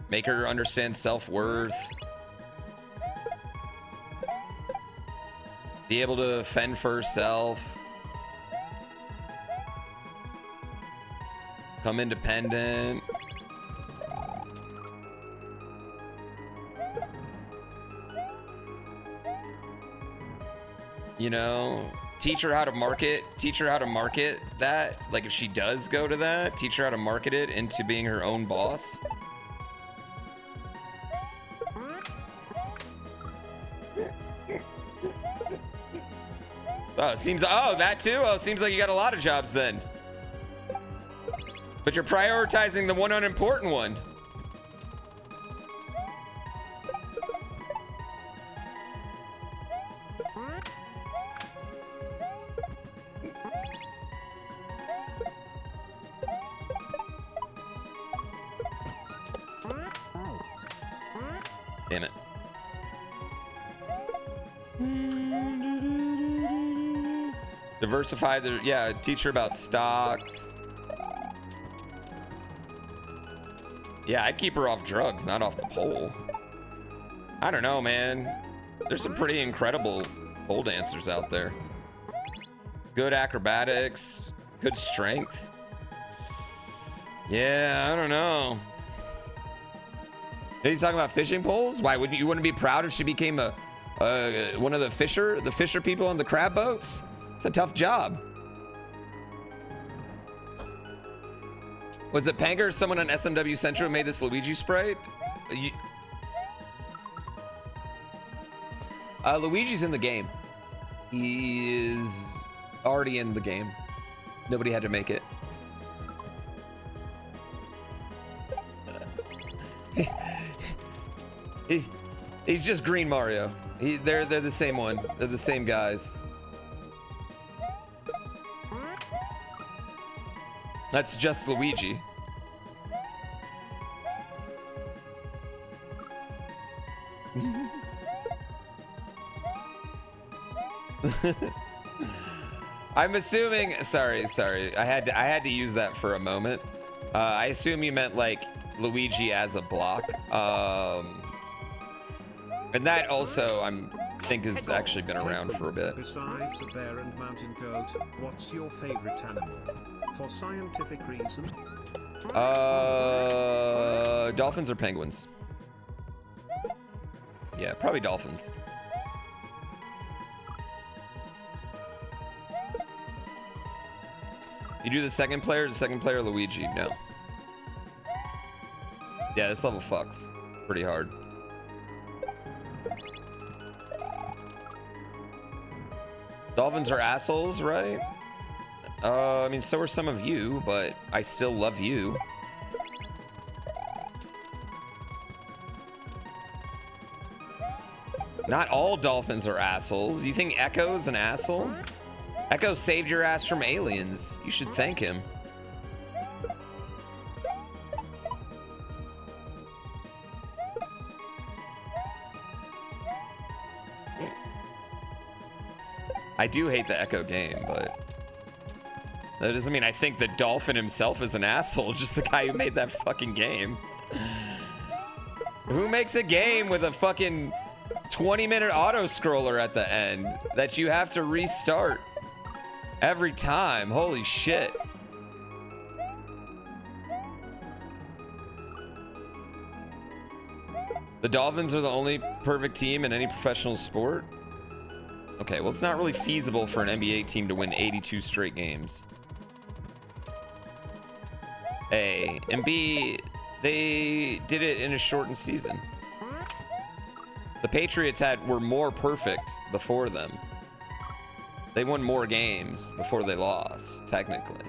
Speaker 1: Make her understand self-worth. Be able to fend for herself. Become independent. You know, teach her how to market that. Like if she does go to that, teach her how to market it into being her own boss. That too? Oh, seems like you got a lot of jobs then. But you're prioritizing the one unimportant one. Damn it. Diversify the, yeah, teach her about stocks. Yeah, I'd keep her off drugs, not off the pole. I don't know, man. There's some pretty incredible pole dancers out there. Good acrobatics, good strength. Yeah, I don't know. He's talking about fishing poles. Why wouldn't you be proud if she became a one of the fisher people on the crab boats? It's a tough job. Was it Panger or someone on SMW Central who made this Luigi sprite? Luigi's in the game. He is already in the game. Nobody had to make it. He's just Green Mario. They're the same one. They're the same guys. That's just Luigi. I'm assuming. Sorry. I had to use that for a moment. I assume you meant like Luigi as a block. And that also I think has actually been around for a bit.
Speaker 3: Besides a bear and mountain goat, what's your favorite animal? For scientific reason?
Speaker 1: Dolphins or penguins? Yeah, probably dolphins. You do the second player? Is the second player Luigi? No. Yeah, this level fucks pretty hard. Dolphins are assholes, right? I mean, so are some of you, but I still love you. Not all dolphins are assholes. You think Echo's an asshole? Echo saved your ass from aliens. You should thank him. I do hate the Echo game, but that doesn't mean I think the dolphin himself is an asshole. Just the guy who made that fucking game. Who makes a game with a fucking 20-minute auto scroller at the end that you have to restart every time? Holy shit. The Dolphins are the only perfect team in any professional sport. Okay, well, it's not really feasible for an NBA team to win 82 straight games. A. And B, they did it in a shortened season. The Patriots were more perfect before them. They won more games before they lost, technically.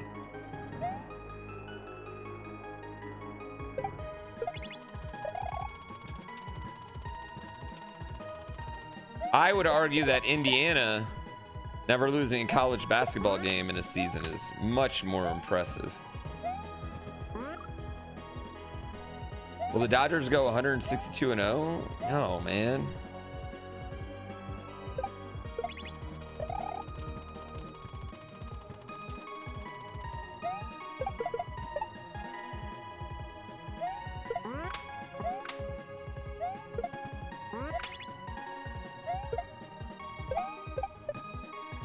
Speaker 1: I would argue that Indiana never losing a college basketball game in a season is much more impressive. Will the Dodgers go 162-0? No, man.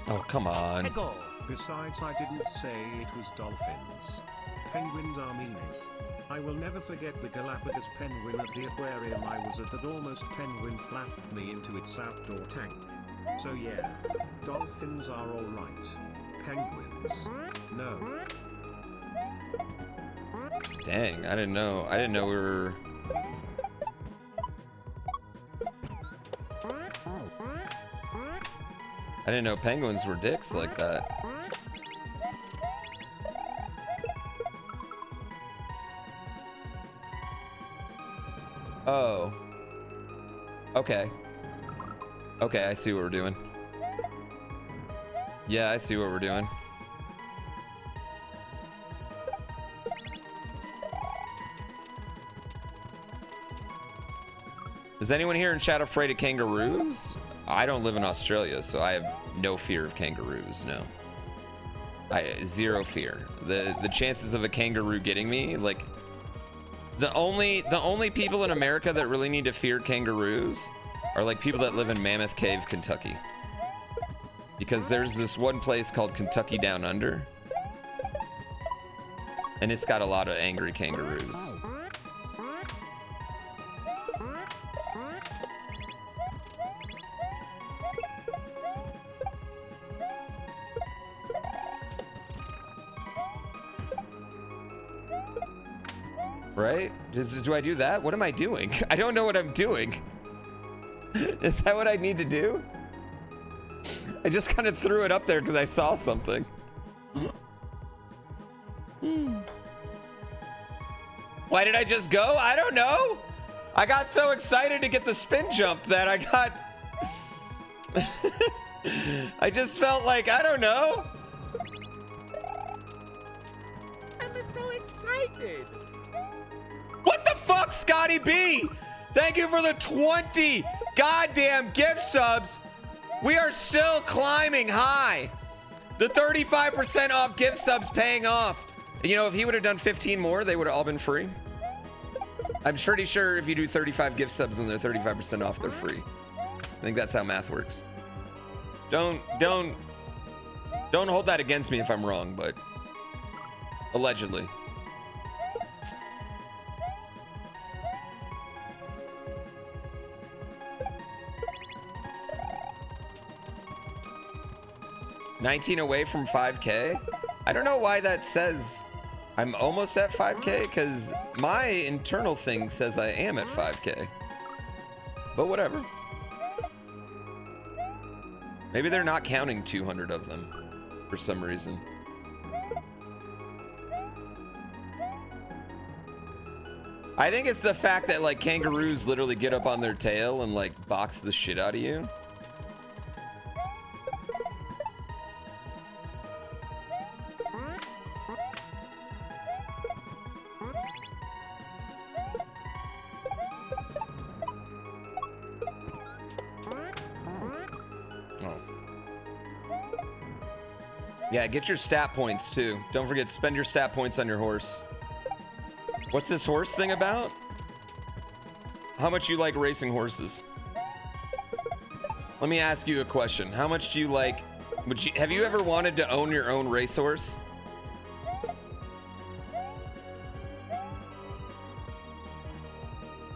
Speaker 1: Oh, come on.
Speaker 3: Besides, I didn't say it was dolphins. Penguins are meanies. I will never forget the Galapagos penguin at the aquarium I was at that almost penguin flapped me into its outdoor tank. So yeah, dolphins are alright. Penguins, no.
Speaker 1: Dang, I didn't know we were... I didn't know penguins were dicks like that. Oh. Okay. Okay, I see what we're doing. Yeah, I see what we're doing. Is anyone here in chat afraid of kangaroos? I don't live in Australia, so I have no fear of kangaroos, no. Zero fear. The chances of a kangaroo getting me, like, The only people in America that really need to fear kangaroos are like people that live in Mammoth Cave, Kentucky. Because there's this one place called Kentucky Down Under. And it's got a lot of angry kangaroos. Right? Do I do that? What am I doing? I don't know what I'm doing. Is that what I need to do? I just kind of threw it up there because I saw something. Why did I just go? I don't know. I got so excited to get the spin jump that I got... I just felt like, I don't know.
Speaker 2: I'm so excited.
Speaker 1: What the fuck, Scotty B? Thank you for the 20 goddamn gift subs. We are still climbing high. The 35% off gift subs paying off. You know, if he would have done 15 more, they would have all been free. I'm pretty sure if you do 35 gift subs and they're 35% off, they're free. I think that's how math works. Don't hold that against me if I'm wrong, but allegedly. $19 away from 5K. I don't know why that says I'm almost at 5K, because my internal thing says I am at 5K. But whatever. Maybe they're not counting 200 of them for some reason. I think it's the fact that like kangaroos literally get up on their tail and like box the shit out of you. Yeah, get your stat points too. Don't forget to spend your stat points on your horse. What's this horse thing about? How much you like racing horses? Let me ask you a question. How much do you like, have you ever wanted to own your own racehorse?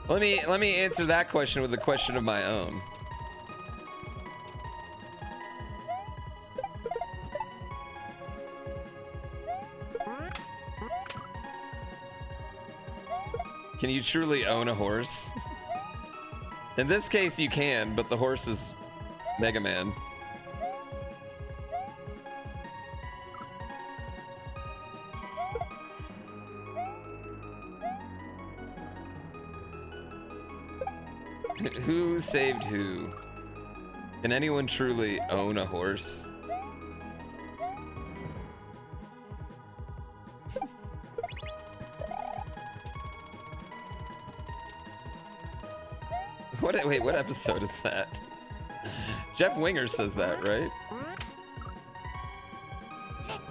Speaker 1: Let me answer that question with a question of my own. Can you truly own a horse? In this case, you can, but the horse is Mega Man. Who saved who? Can anyone truly own a horse? Wait, what episode is that? Jeff Winger says that, right?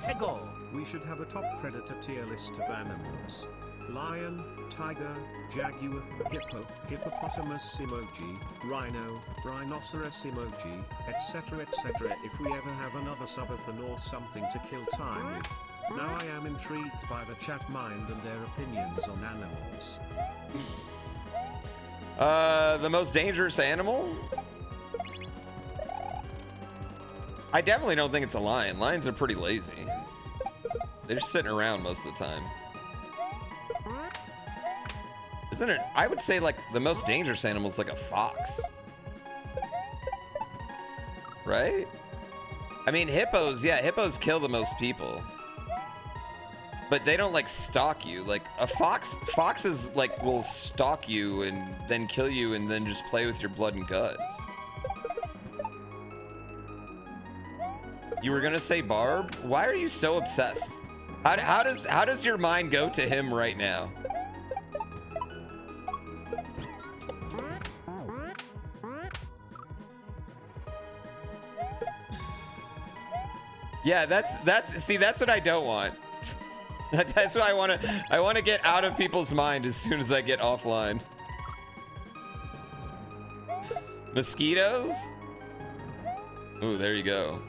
Speaker 2: Let's go.
Speaker 3: We should have a top predator tier list of animals. Lion, tiger, jaguar, hippo, hippopotamus emoji, rhino, rhinoceros emoji, etc, etc. If we ever have another subathon or something to kill time with. Now I am intrigued by the chat mind and their opinions on animals.
Speaker 1: The most dangerous animal? I definitely don't think it's a lion. Lions are pretty lazy. They're just sitting around most of the time. Isn't it? I would say like the most dangerous animal is like a fox. Right? I mean, hippos, yeah, hippos kill the most people. But they don't like stalk you. Like a foxes like will stalk you and then kill you and then just play with your blood and guts. You were gonna say Barb? Why are you so obsessed? How does your mind go to him right now? Yeah, that's what I don't want. That's why I want to get out of people's mind as soon as I get offline. Mosquitoes? Ooh, there you go.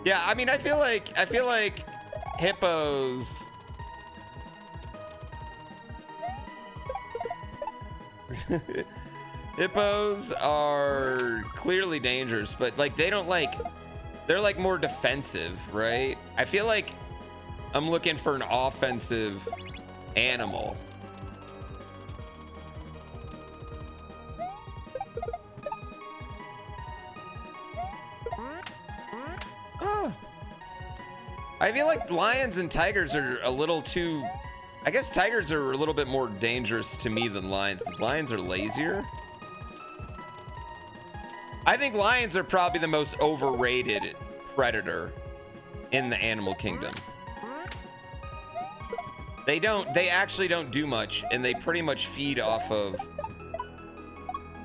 Speaker 1: Yeah, I mean, I feel like hippos. Hippos are clearly dangerous, but like they don't like, they're like more defensive, right? I feel like I'm looking for an offensive animal. Oh. I feel like lions and tigers are a little too, I guess tigers are a little bit more dangerous to me than lions, because lions are lazier. I think lions are probably the most overrated predator in the animal kingdom. They actually don't do much, and they pretty much feed off of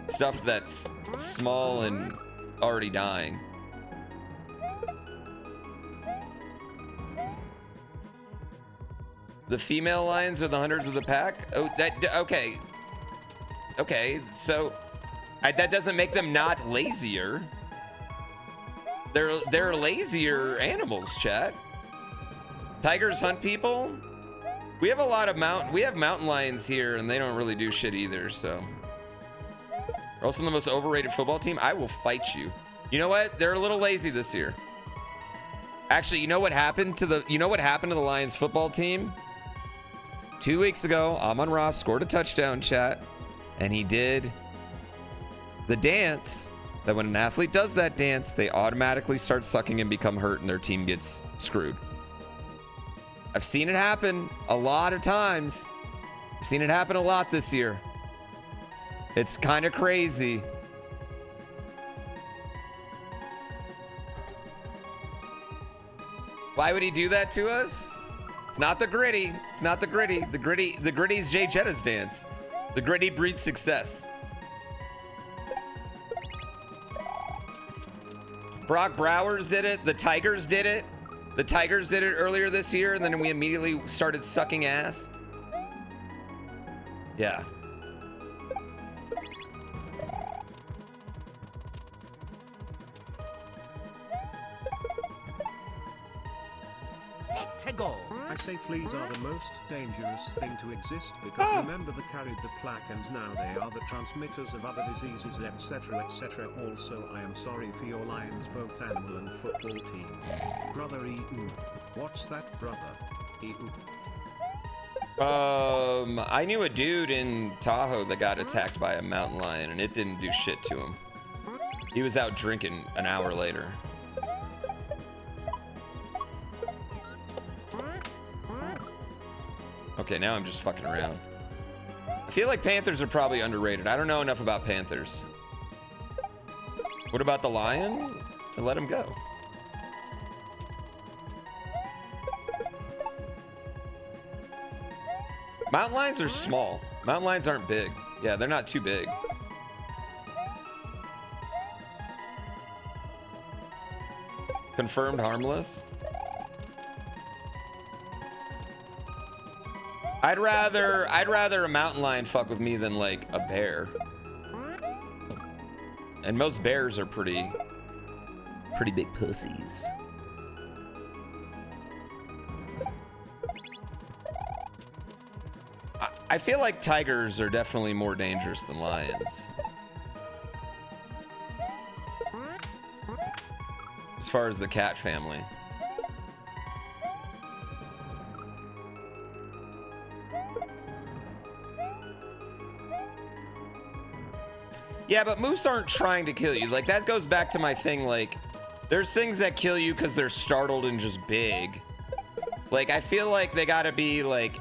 Speaker 1: stuff that's small and already dying. The female lions are the hunters of the pack? Oh, okay. Okay, so that doesn't make them not lazier. They're lazier animals, chat. Tigers hunt people? We have a lot of mountain lions here, and they don't really do shit either, so. They're also the most overrated football team. I will fight you. You know what? They're a little lazy this year. Actually, you know what happened to the Lions football team? 2 weeks ago, Amon-Ra scored a touchdown, chat, and he did the dance that when an athlete does that dance, they automatically start sucking and become hurt, and their team gets screwed. I've seen it happen a lot of times. I've seen it happen a lot this year. It's kind of crazy. Why would he do that to us? It's not the gritty. It's not the gritty. The gritty's Jay Jetta's dance. The gritty breeds success. Brock Bowers did it. The Tigers did it. The Tigers did it earlier this year, and then we immediately started sucking ass. Yeah.
Speaker 2: Let's go.
Speaker 3: I say fleas are the most dangerous thing to exist because remember they carried the plague and now they are the transmitters of other diseases, etc, etc. Also, I am sorry for your lions, both animal and football team. Brother EU. What's that, brother? EU.
Speaker 1: I knew a dude in Tahoe that got attacked by a mountain lion and it didn't do shit to him. He was out drinking an hour later. Okay, now I'm just fucking around. I feel like panthers are probably underrated. I don't know enough about panthers. What about the lion? Let him go. Mountain lions are small. Mountain lions aren't big. Yeah, they're not too big. Confirmed harmless. I'd rather a mountain lion fuck with me than like a bear. And most bears are pretty big pussies. I feel like tigers are definitely more dangerous than lions. As far as the cat family. Yeah, but moose aren't trying to kill you. Like, that goes back to my thing, like, there's things that kill you because they're startled and just big. Like, I feel like they gotta be, like,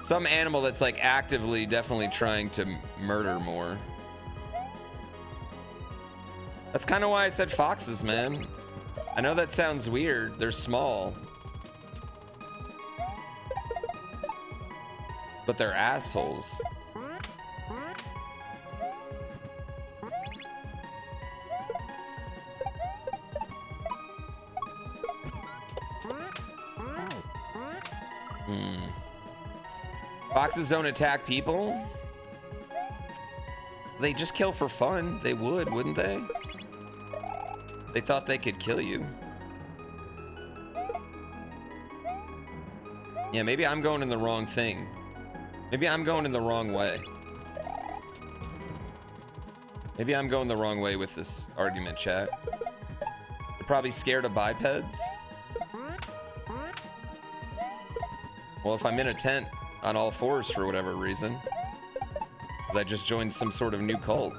Speaker 1: some animal that's, like, actively definitely trying to murder more. That's kind of why I said foxes, man. I know that sounds weird. They're small. But they're assholes. Foxes don't attack people. They just kill for fun. They would, wouldn't they? They thought they could kill you. Yeah, maybe I'm going in the wrong thing. Maybe I'm going in the wrong way. Maybe I'm going the wrong way with this argument, chat. They're probably scared of bipeds. Well, if I'm in a tent on all fours for whatever reason, because I just joined some sort of new cult.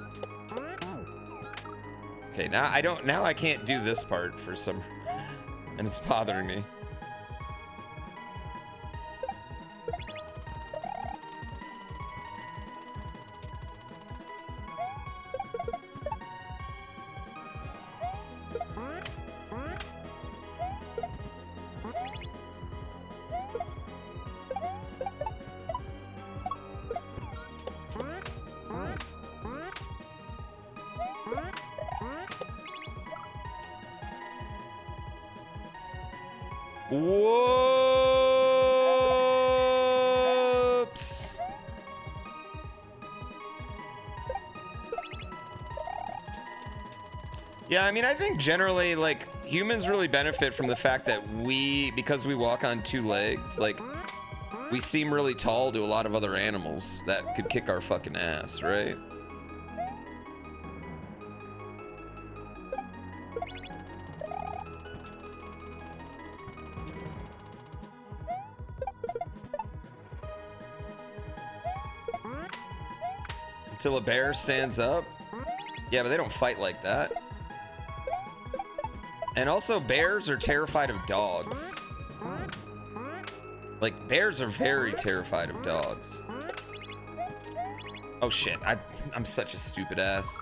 Speaker 1: Okay, now I can't do this part for some, and it's bothering me. Whoops. Yeah, I mean, I think generally, like, humans really benefit from the fact that because we walk on two legs, like, we seem really tall to a lot of other animals that could kick our fucking ass, right? Until a bear stands up. Yeah, but they don't fight like that. And also, bears are terrified of dogs. Like, bears are very terrified of dogs. Oh shit, I'm such a stupid ass.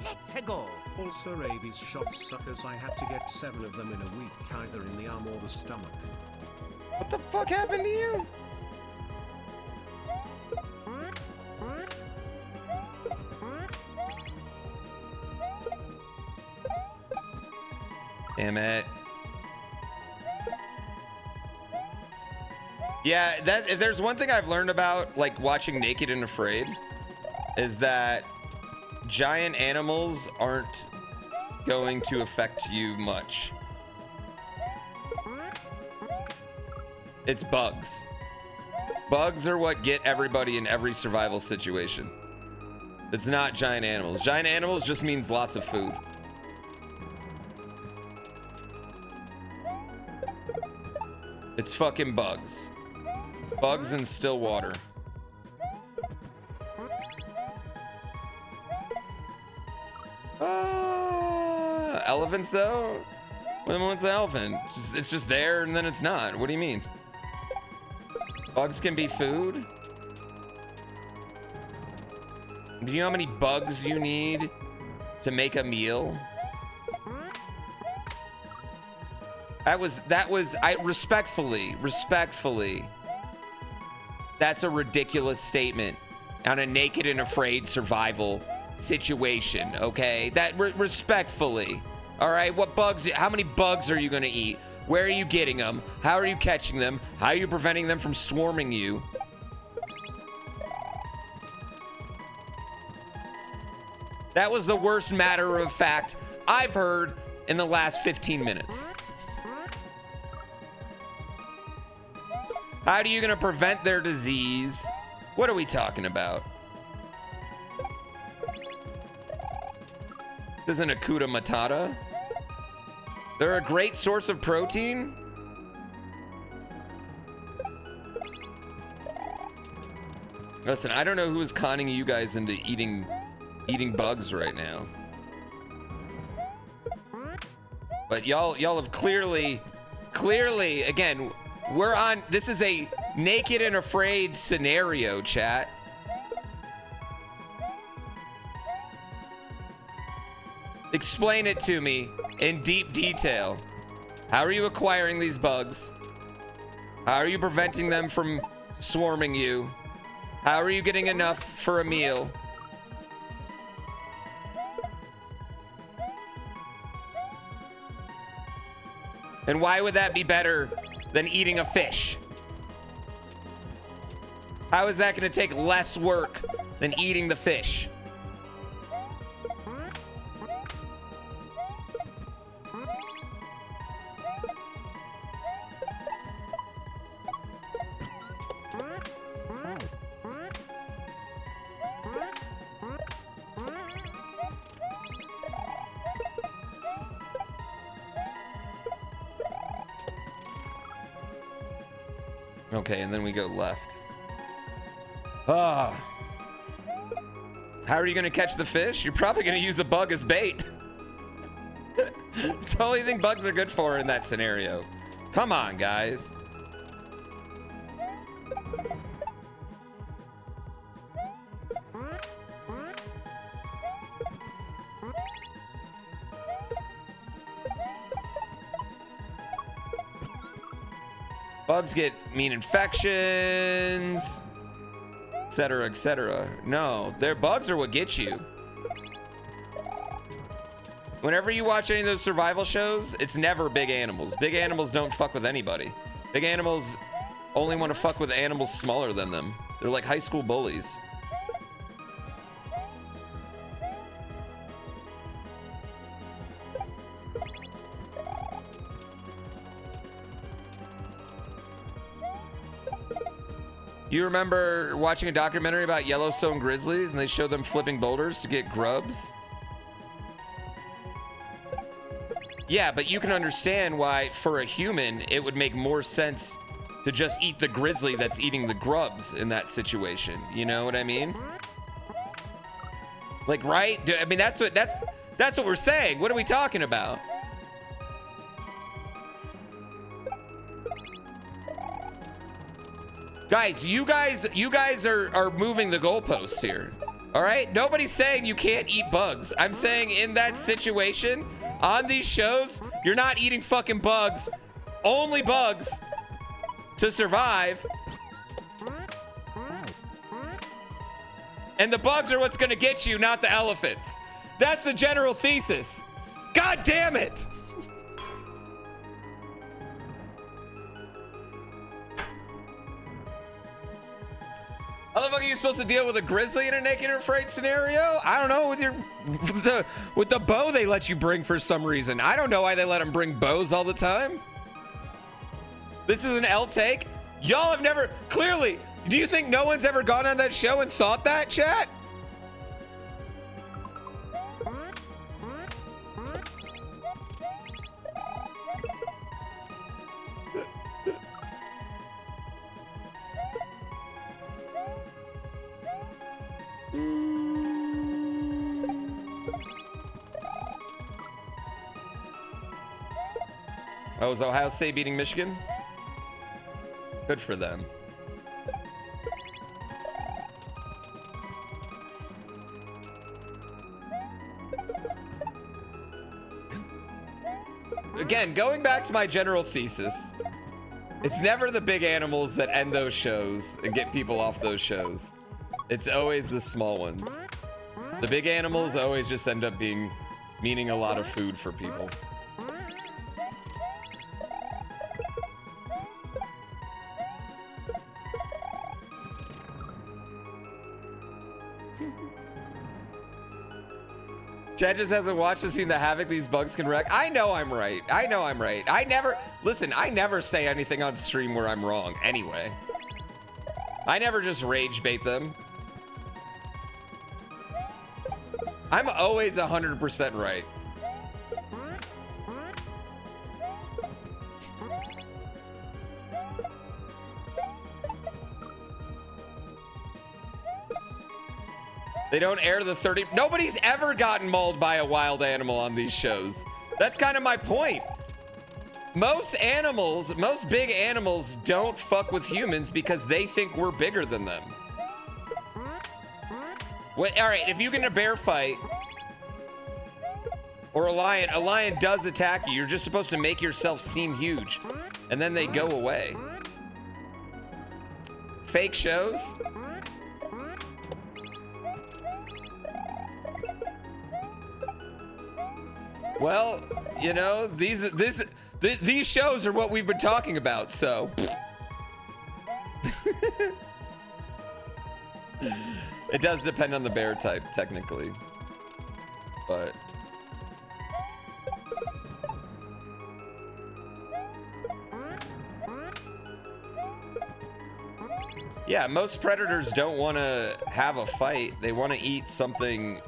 Speaker 2: Let's go.
Speaker 3: Also, rabies shot suckers. I had to get 7 of them in a week, either in the arm or the stomach.
Speaker 1: What the fuck happened to you? Damn it. Yeah, if there's one thing I've learned about, like, watching Naked and Afraid, is that giant animals aren't going to affect you much. It's bugs. Bugs are what get everybody in every survival situation. It's not giant animals. Giant animals just means lots of food. It's fucking bugs. Bugs in still water. Elephants, though? What's an elephant? It's just there and then it's not. What do you mean? Bugs can be food? Do you know how many bugs you need to make a meal? I respectfully, that's a ridiculous statement on a Naked and Afraid survival situation, okay? Respectfully, all right? How many bugs are you gonna eat? Where are you getting them? How are you catching them? How are you preventing them from swarming you? That was the worst matter of fact I've heard in the last 15 minutes. How are you gonna prevent their disease? What are we talking about? This isn't Hakuna Matata. They're a great source of protein. Listen, I don't know who is conning you guys into eating bugs right now. But y'all have clearly, again, this is a Naked and Afraid scenario, chat. Explain it to me in deep detail. How are you acquiring these bugs? How are you preventing them from swarming you? How are you getting enough for a meal? And why would that be better than eating a fish? How is that going to take less work than eating the fish? Okay, and then we go left. Ah. How are you going to catch the fish? You're probably going to use a bug as bait. It's the only thing bugs are good for in that scenario. Come on, guys. Bugs get mean infections, etc., etc. No, their bugs are what get you. Whenever you watch any of those survival shows, it's never big animals. Big animals don't fuck with anybody. Big animals only want to fuck with animals smaller than them. They're like high school bullies. You remember watching a documentary about Yellowstone grizzlies and they showed them flipping boulders to get grubs? Yeah, but you can understand why for a human it would make more sense to just eat the grizzly that's eating the grubs in that situation. You know what I mean? Like, right? I mean, that's what we're saying. What are we talking about? Guys, you guys are moving the goalposts here. All right? Nobody's saying you can't eat bugs. I'm saying in that situation, on these shows, you're not eating fucking bugs. Only bugs to survive. And the bugs are what's gonna get you, not the elephants. That's the general thesis. God damn it! How the fuck are you supposed to deal with a grizzly in a naked or afraid scenario? I don't know. With the bow they let you bring for some reason. I don't know why they let them bring bows all the time. This is an L take. Y'all have never, clearly, do you think no one's ever gone on that show and thought that, chat? Oh, is Ohio State beating Michigan? Good for them. Again, going back to my general thesis, it's never the big animals that end those shows and get people off those shows. It's always the small ones. The big animals always just end up meaning a lot of food for people. Chad just hasn't watched and seen the havoc these bugs can wreak. I know I'm right. I know I'm right. I never say anything on stream where I'm wrong anyway. I never just rage bait them. I'm always 100% right. They don't air the 30. Nobody's ever gotten mauled by a wild animal on these shows. That's kind of my point. Most big animals don't fuck with humans because they think we're bigger than them. All right, if you get in a bear fight or a lion does attack you, you're just supposed to make yourself seem huge and then they go away. Fake shows? Well, you know, These shows are what we've been talking about, so. It does depend on the bear type, technically. But. Yeah, most predators don't want to have a fight. They want to eat something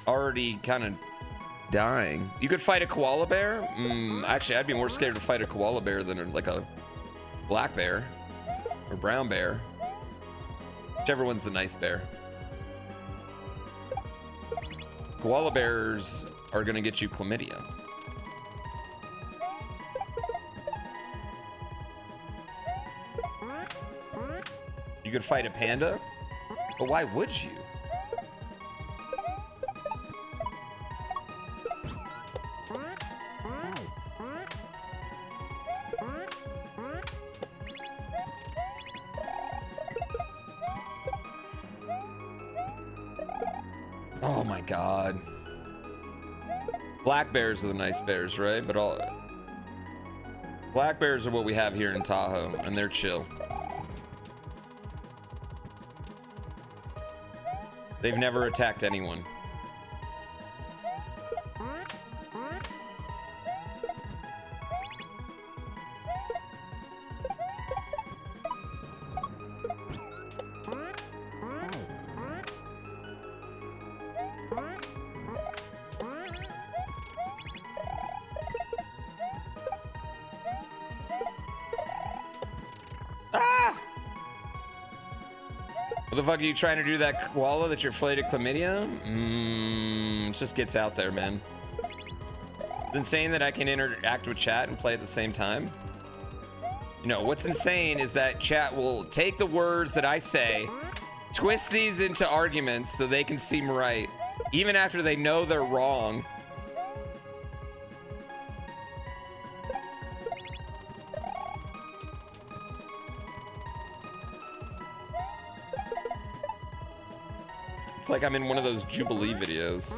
Speaker 1: already kind of dying. You could fight a koala bear? Actually, I'd be more scared to fight a koala bear than like a black bear or brown bear. Whichever one's the nice bear. Koala bears are going to get you chlamydia. You could fight a panda? But why would you? Oh my God. Black bears are the nice bears, right? But all black bears are what we have here in Tahoe, and they're chill. They've never attacked anyone. What the fuck are you trying to do to that koala that you're afraid of chlamydia? It just gets out there, man. It's insane that I can interact with chat and play at the same time. You know, what's insane is that chat will take the words that I say, twist these into arguments so they can seem right, even after they know they're wrong. It's like I'm in one of those Jubilee videos.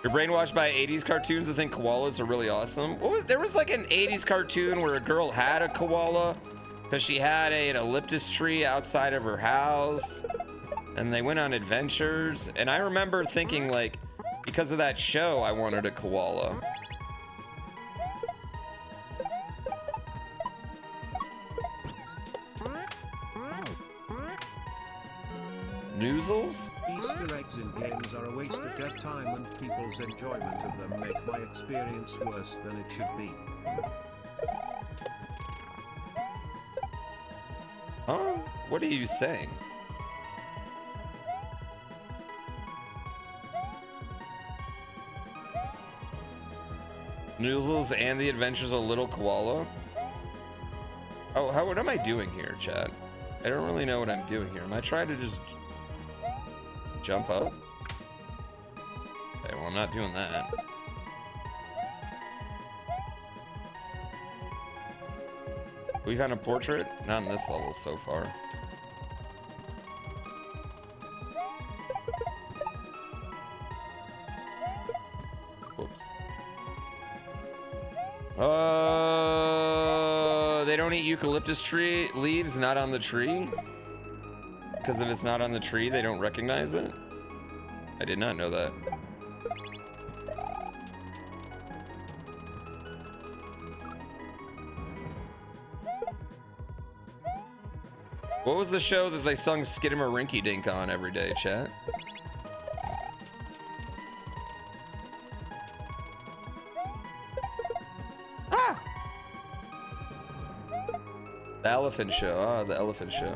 Speaker 1: You're brainwashed by 80s cartoons to think koalas are really awesome. There was like an 80s cartoon where a girl had a koala because she had an eucalyptus tree outside of her house and they went on adventures. And I remember thinking, like, because of that show, I wanted a koala. Noozles?
Speaker 3: Easter eggs in games are a waste of dead time, and people's enjoyment of them make my experience worse than it should be.
Speaker 1: Huh? What are you saying? Noozles and the Adventures of Little Koala? Oh, what am I doing here, chat? I don't really know what I'm doing here. Am I trying to just jump up? Okay, well, I'm not doing that. We found a portrait? Not in this level so far. Whoops. They don't eat eucalyptus tree leaves, not on the tree? Because if it's not on the tree, they don't recognize it? I did not know that. What was the show that they sung Skidamarinky Dink on every day, chat? Ah! The Elephant Show. Ah, the Elephant Show.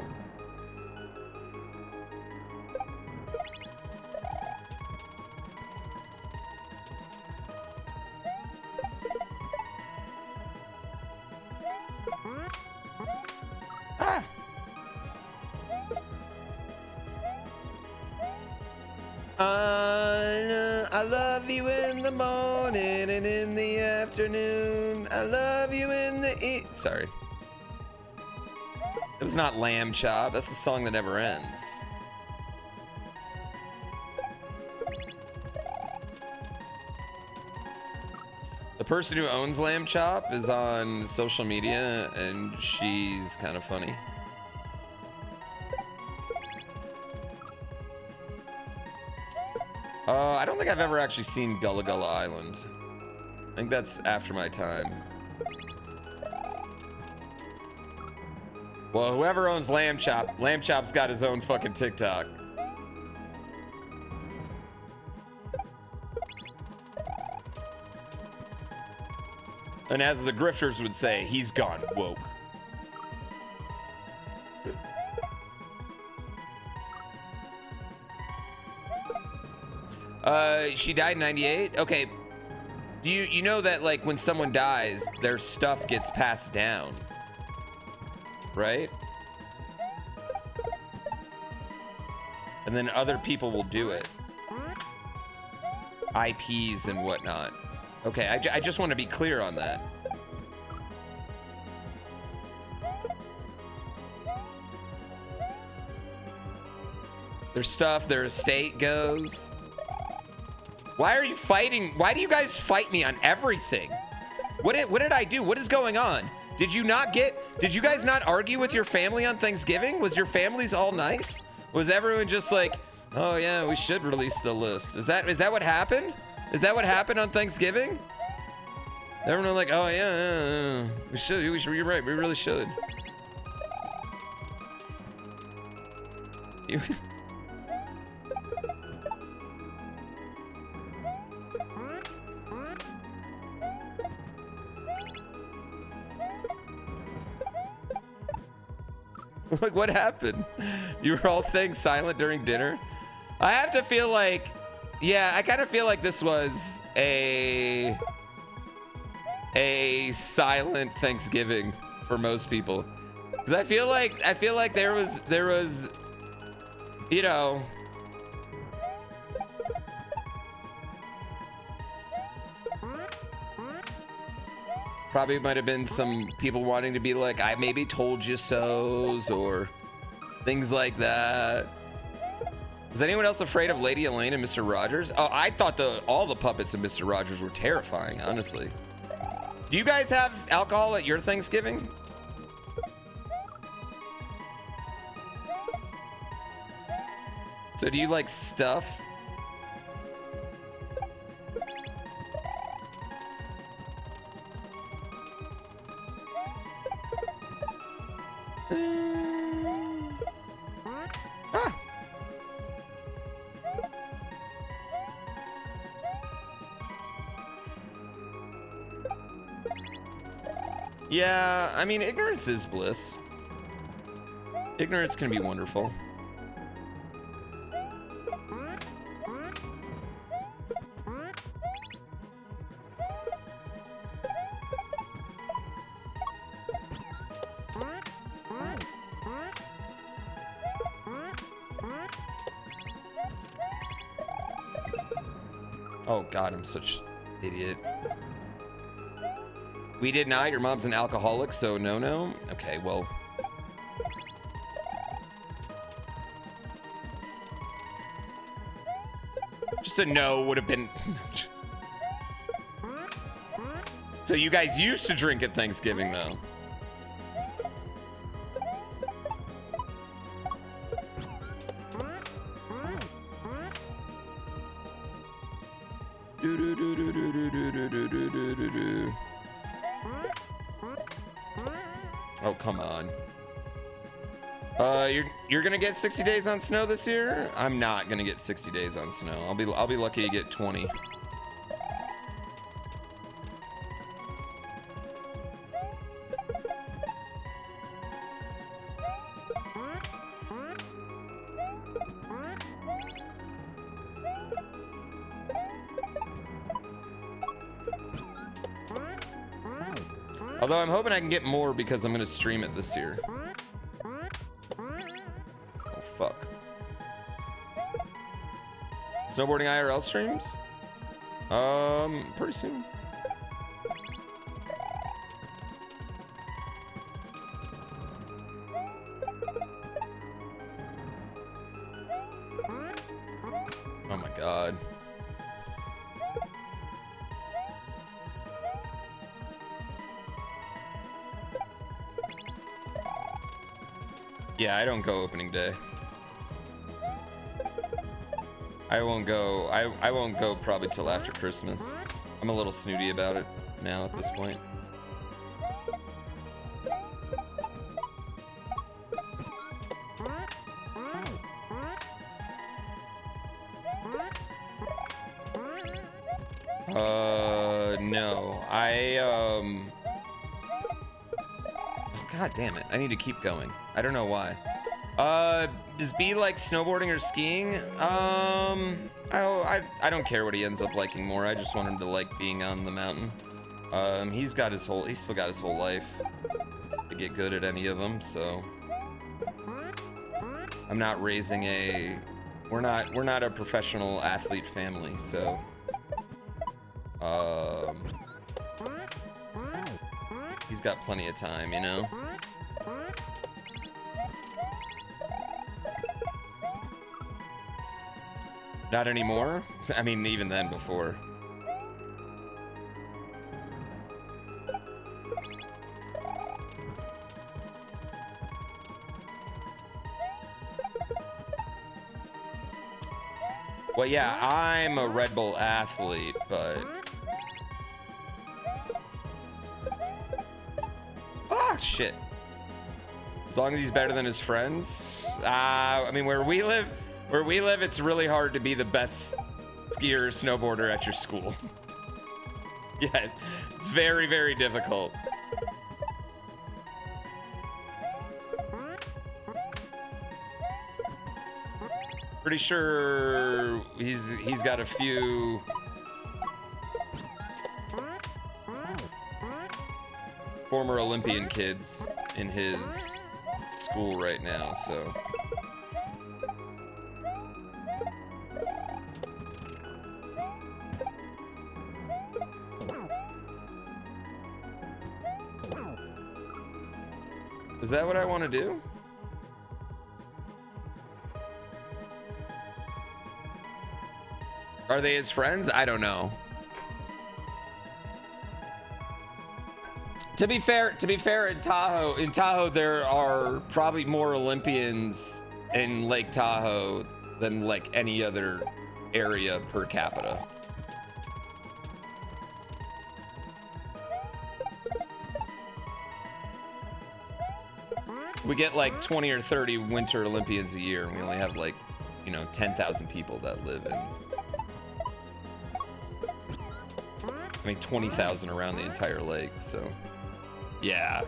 Speaker 1: I love you in the morning and in the afternoon. I love you in the Sorry. It was not Lamb Chop. That's the song that never ends. The person who owns Lamb Chop is on social media, and she's kind of funny. I don't think I've ever actually seen Gullah Gullah Island. I think that's after my time. Well, whoever owns Lamb Chop's got his own fucking TikTok. And as the grifters would say, he's gone woke. She died in 98? Okay. Do you know that, like, when someone dies, their stuff gets passed down? Right? And then other people will do it. IPs and whatnot. Okay, I just want to be clear on that. Their stuff, their estate goes. Why are you fighting? Why do you guys fight me on everything? What did I do? What is going on? Did you guys not argue with your family on Thanksgiving? Was your families all nice? Was everyone just like, oh yeah, we should release the list? Is that what happened? Is that what happened on Thanksgiving? Everyone like, oh yeah, we should, you're right, we really should. Like, what happened? You were all staying silent during dinner? I have to feel like, yeah, I kind of feel like this was a silent Thanksgiving for most people. Because I feel like there was, you know, probably might have been some people wanting to be like, I maybe told you so's, or things like that. Was anyone else afraid of Lady Elaine and Mr. Rogers? Oh, I thought all the puppets of Mr. Rogers were terrifying, honestly. Do you guys have alcohol at your Thanksgiving? So do you like stuff? Ah. Yeah, I mean, ignorance is bliss. Ignorance can be wonderful. Oh God, I'm such an idiot. We did not. Your mom's an alcoholic, so no. Okay, well. Just a no would have been. So you guys used to drink at Thanksgiving, though. Oh, come on. You're gonna get 60 days on snow this year? I'm not gonna get 60 days on snow. I'll be lucky to get 20. Although I'm hoping I can get more because I'm gonna stream it this year. Oh fuck. Snowboarding IRL streams? Pretty soon. Oh my God. Yeah, I don't go opening day. I won't go. I won't go probably till after Christmas. I'm a little snooty about it now at this point. No. Oh, God damn it. I need to keep going. I don't know why. Does B like snowboarding or skiing? I don't care what he ends up liking more. I just want him to like being on the mountain. He's still got his whole life to get good at any of them, so I'm not raising a, we're not a professional athlete family, so he's got plenty of time, you know? Not anymore? I mean, even then before. Well, yeah, I'm a Red Bull athlete, but... Ah, shit. As long as he's better than his friends. I mean, where we live, it's really hard to be the best skier or snowboarder at your school. Yeah, it's very, very difficult. Pretty sure he's got a few former Olympian kids in his school right now, so. Is that what I want to do? Are they his friends? I don't know. To be fair, in Tahoe there are probably more Olympians in Lake Tahoe than like any other area per capita. We get like 20 or 30 Winter Olympians a year, and we only have like, 10,000 people that live in. I mean, 20,000 around the entire lake, so yeah.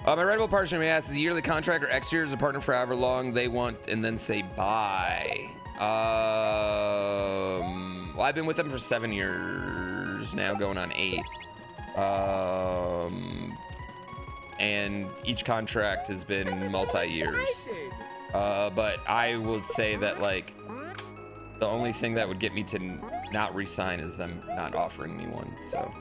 Speaker 1: My Red Bull partner asks, is a yearly contract or X years a partner for however long they want and then say bye? Well, I've been with them for 7 years now, going on 8. And each contract has been multi-years. But I will say that, like, the only thing that would get me to not re-sign is them not offering me one, so.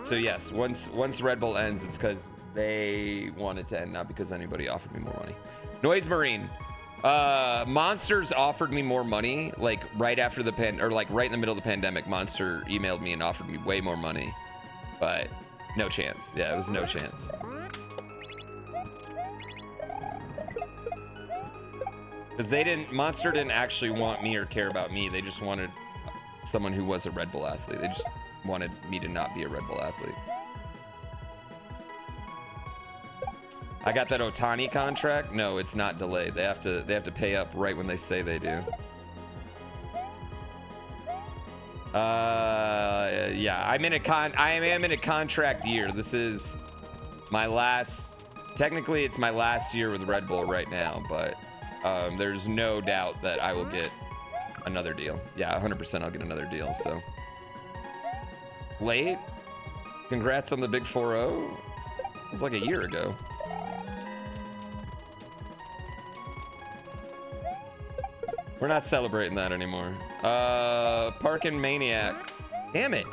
Speaker 1: So yes, once Red Bull ends, it's because they want it to end, not because anybody offered me more money. Noise Marine. Monsters offered me more money, like right after the right in the middle of the pandemic. Monster emailed me and offered me way more money, but no chance. Yeah, it was no chance. Because Monster didn't actually want me or care about me. They just wanted someone who was a Red Bull athlete. They just wanted me to not be a Red Bull athlete. I got that Otani contract. No, it's not delayed. They have to pay up right when they say they do. Yeah, I am in a contract year. This is my last, technically it's my last year with Red Bull right now, but there's no doubt that I will get another deal. Yeah, 100% I'll get another deal, so. Late? Congrats on the big 4-0. It was like a year ago. We're not celebrating that anymore. Parkin' Maniac. Damn it.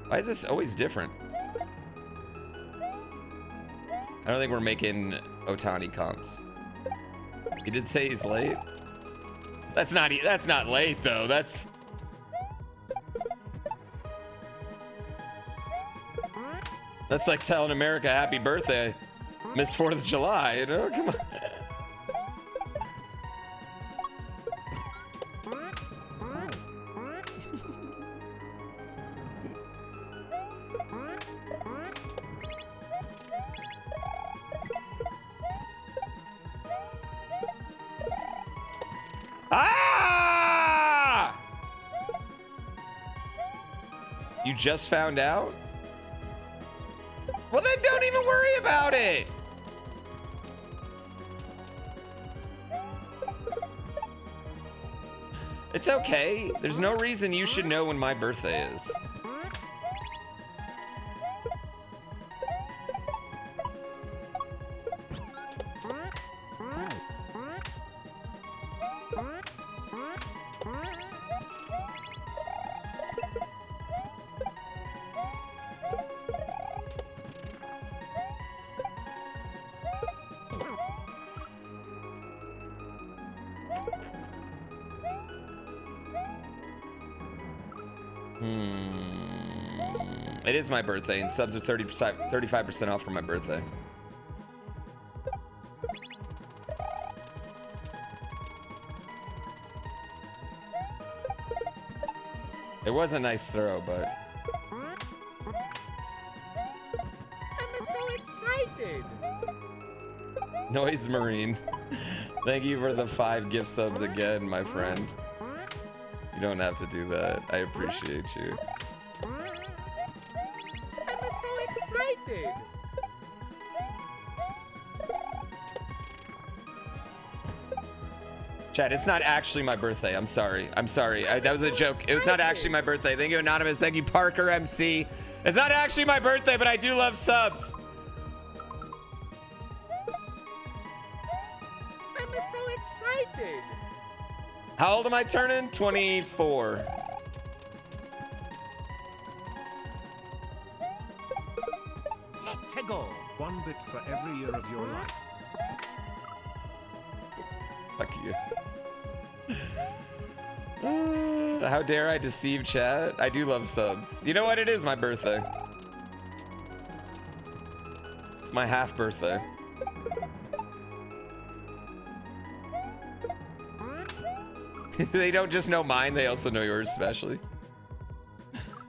Speaker 1: Why is this always different? I don't think we're making Otani comps. He did say he's late. That's not late though. That's like telling America happy birthday. Missed 4th of July, you know? Come on. Ah! You just found out? Well, then don't even worry about it. It's okay. There's no reason you should know when my birthday is. It is my birthday, and subs are 35% off for my birthday. It was a nice throw, but...
Speaker 2: I'm so excited.
Speaker 1: Noise Marine. Thank you for the 5 gift subs again, my friend. You don't have to do that. I appreciate you. Chat, it's not actually my birthday. I'm sorry. I'm sorry. That was a joke. It was not actually my birthday. Thank you, Anonymous. Thank you, Parker MC. It's not actually my birthday, but I do love subs.
Speaker 2: I'm so excited.
Speaker 1: How old am I turning? 24.
Speaker 2: Let's go.
Speaker 3: 1 bit for every year of your life.
Speaker 1: Fuck you. How dare I deceive chat? I do love subs. You know what? It is my birthday. It's my half birthday. They don't just know mine, they also know yours especially.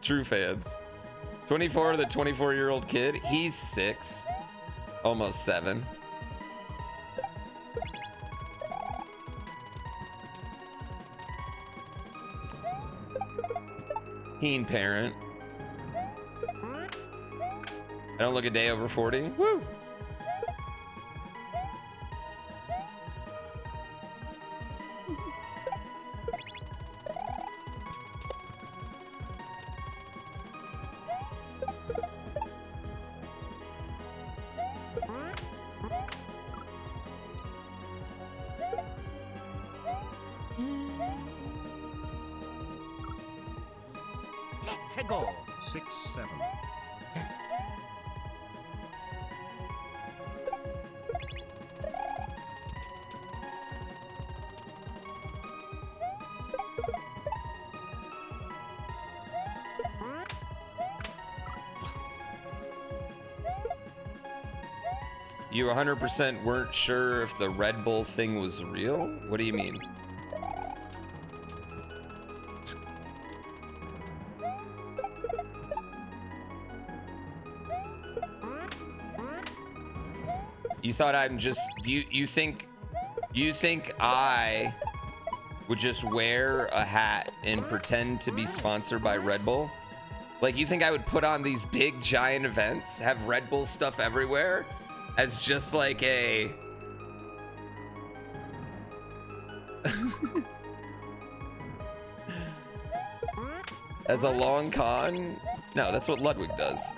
Speaker 1: True fans. 24, the 24-year-old kid. He's 6. Almost 7. Teen parent. I don't look a day over 40. Woo!
Speaker 2: Let's go.
Speaker 3: 6, 7.
Speaker 1: You 100% weren't sure if the Red Bull thing was real? What do you mean? You thought I'm just you think I would just wear a hat and pretend to be sponsored by Red Bull? Like, you think I would put on these big giant events, have Red Bull stuff everywhere as just like a as a long con? No, that's what Ludwig does.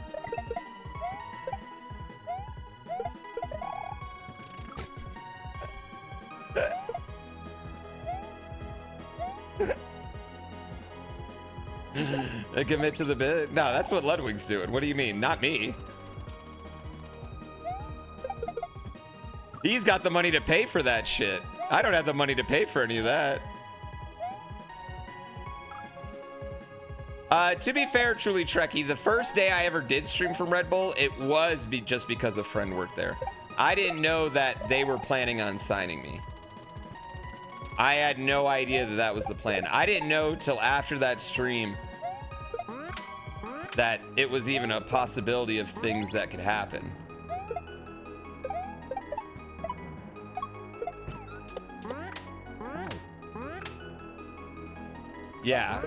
Speaker 1: They commit to the bit? No, that's what Ludwig's doing. What do you mean? Not me. He's got the money to pay for that shit. I don't have the money to pay for any of that. To be fair, truly Trekkie, the first day I ever did stream from Red Bull, it was just because a friend worked there. I didn't know that they were planning on signing me. I had no idea that that was the plan. I didn't know till after that stream that it was even a possibility of things that could happen. Yeah.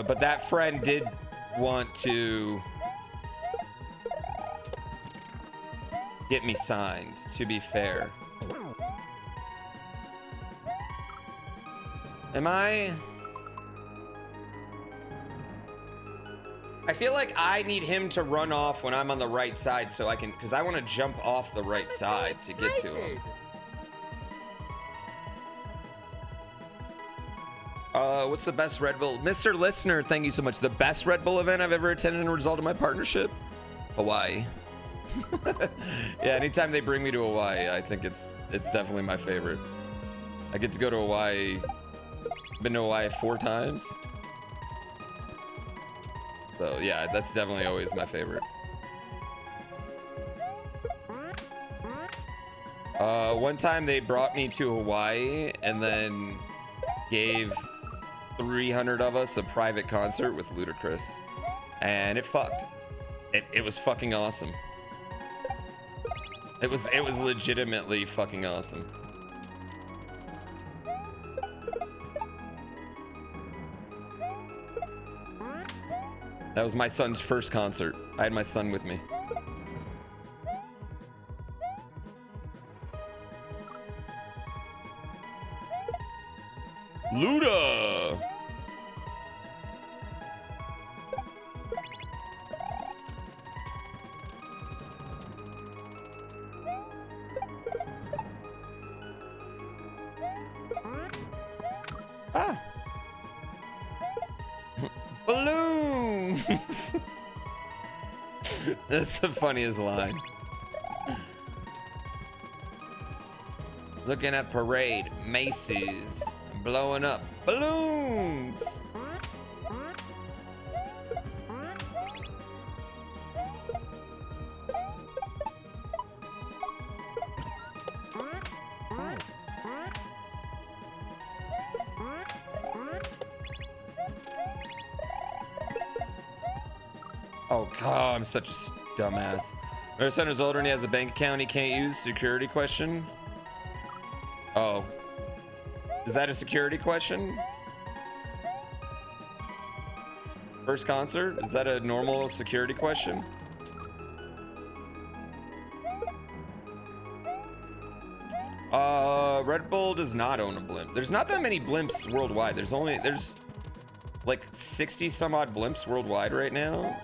Speaker 1: But that friend did want to get me signed, to be fair. Am I feel like I need him to run off when I'm on the right side so I can, because I want to jump off the right side to get to him. What's the best Red Bull? Mr. Listener, thank you so much. The best Red Bull event I've ever attended as a result of my partnership? Hawaii. Yeah, anytime they bring me to Hawaii, I think it's definitely my favorite. I get to go to Hawaii. Been to Hawaii 4 times. So yeah, that's definitely always my favorite. One time they brought me to Hawaii and then gave 300 of us a private concert with Ludacris, and it fucked. It was fucking awesome. It was legitimately fucking awesome. That was my son's first concert. I had my son with me. Luda! Ah! Balloons! That's the funniest line. Looking at parade, Macy's, blowing up balloons. Oh god, I'm such a dumbass. My son is older and he has a bank account he can't use. Security question? Oh. Is that a security question? First concert? Is that a normal security question? Red Bull does not own a blimp. There's not that many blimps worldwide. There's like 60 some odd blimps worldwide right now.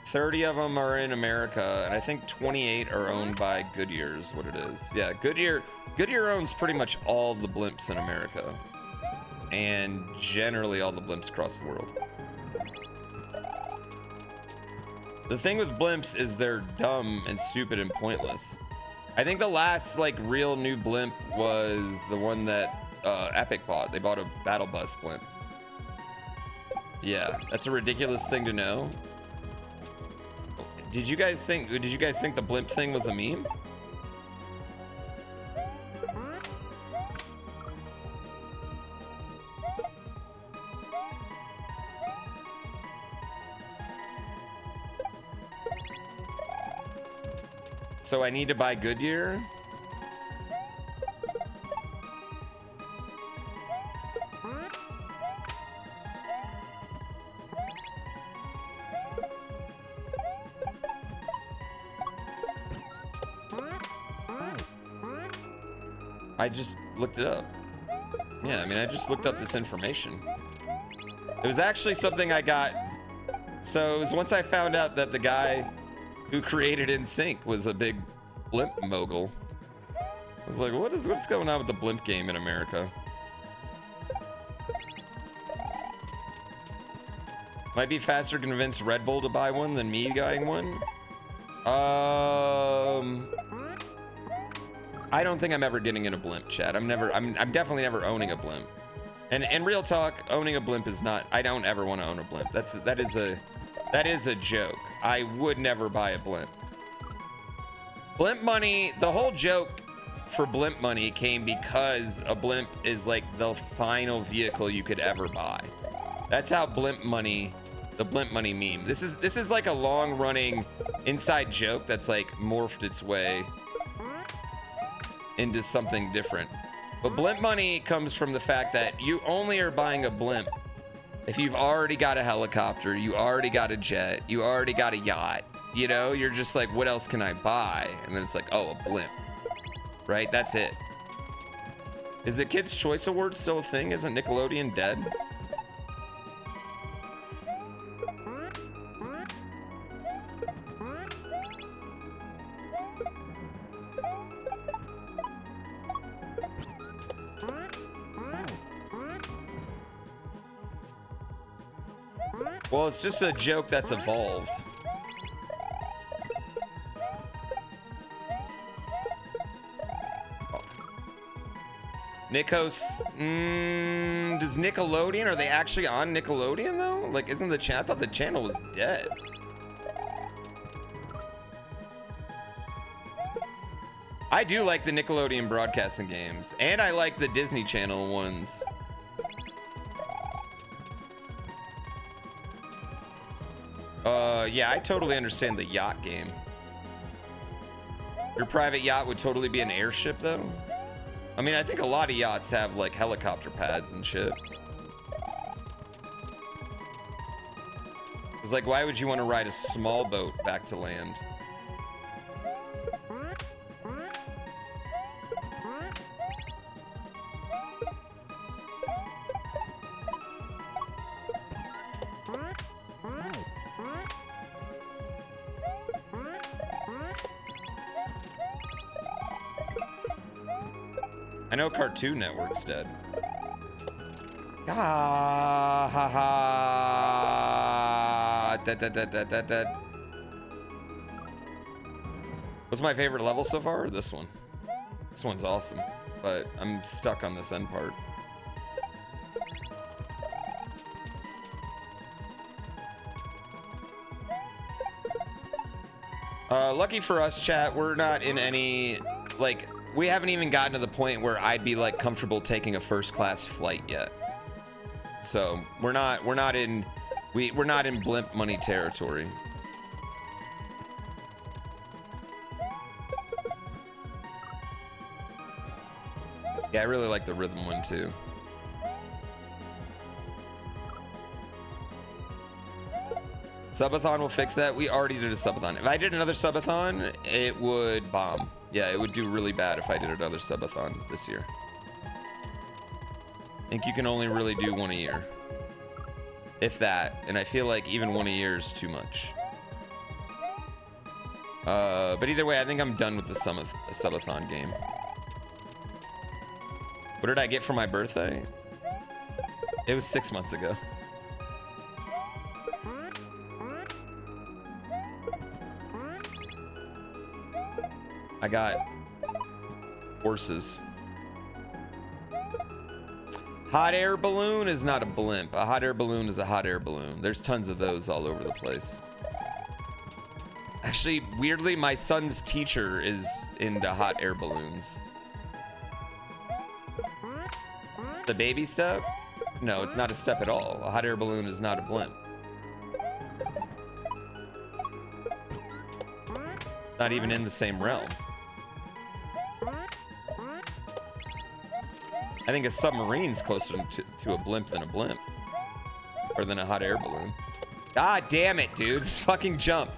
Speaker 1: 30 of them are in America, and I think 28 are owned by Goodyear is what it is. Yeah, Goodyear owns pretty much all the blimps in America, and generally all the blimps across the world. The thing with blimps is they're dumb and stupid and pointless. I think the last like real new blimp was the one that Epic bought. They bought a battle bus blimp. Yeah, that's a ridiculous thing to know. Did you guys think the blimp thing was a meme? So I need to buy Goodyear? I just looked it up. Yeah, I mean, I just looked up this information. It was actually something I got. So it was once I found out that the guy who created NSYNC was a big blimp mogul. I was like, what's going on with the blimp game in America? Might be faster to convince Red Bull to buy one than me buying one. I don't think I'm ever getting in a blimp, chat. I'm definitely never owning a blimp. And real talk, owning a blimp is not. I don't ever want to own a blimp. That is a joke. I would never buy a blimp. Blimp money. The whole joke for blimp money came because a blimp is like the final vehicle you could ever buy. That's how blimp money. The blimp money meme. This is like a long running inside joke that's like morphed its way into something different. But blimp money comes from the fact that you only are buying a blimp if you've already got a helicopter, you already got a jet, you already got a yacht. You know, you're just like, what else can I buy? And then it's like, oh, a blimp. Right? That's it. Is the Kids' Choice Award still a thing? Isn't Nickelodeon dead? Well, it's just a joke that's evolved. Oh. Nikos, does Nickelodeon, are they actually on Nickelodeon though? Like, isn't the channel, I thought the channel was dead. I do like the Nickelodeon broadcasting games, and I like the Disney Channel ones. Yeah, I totally understand the yacht game. Your private yacht would totally be an airship, though. I mean, I think a lot of yachts have, like, helicopter pads and shit. It's like, why would you want to ride a small boat back to land? I know Cartoon Network's dead. Ah, ha, ha. What's my favorite level so far? This one. This one's awesome, but I'm stuck on this end part. Lucky for us, chat, we're not in any, like, we haven't even gotten to the point where I'd be like comfortable taking a first class flight yet. So we're not in blimp money territory. Yeah, I really like the rhythm one too. Subathon will fix that. We already did a subathon. If I did another subathon, it would bomb. Yeah, it would do really bad if I did another subathon this year. I think you can only really do one a year. If that. And I feel like even one a year is too much. But either way, I think I'm done with the subathon game. What did I get for my birthday? It was 6 months ago. I got horses. Hot air balloon is not a blimp. A hot air balloon is a hot air balloon. There's tons of those all over the place. Actually, weirdly, my son's teacher is into hot air balloons. The baby step? No, it's not a step at all. A hot air balloon is not a blimp. Not even in the same realm. I think a submarine's closer to a blimp than a blimp. Or than a hot air balloon. God damn it, dude. Just fucking jump.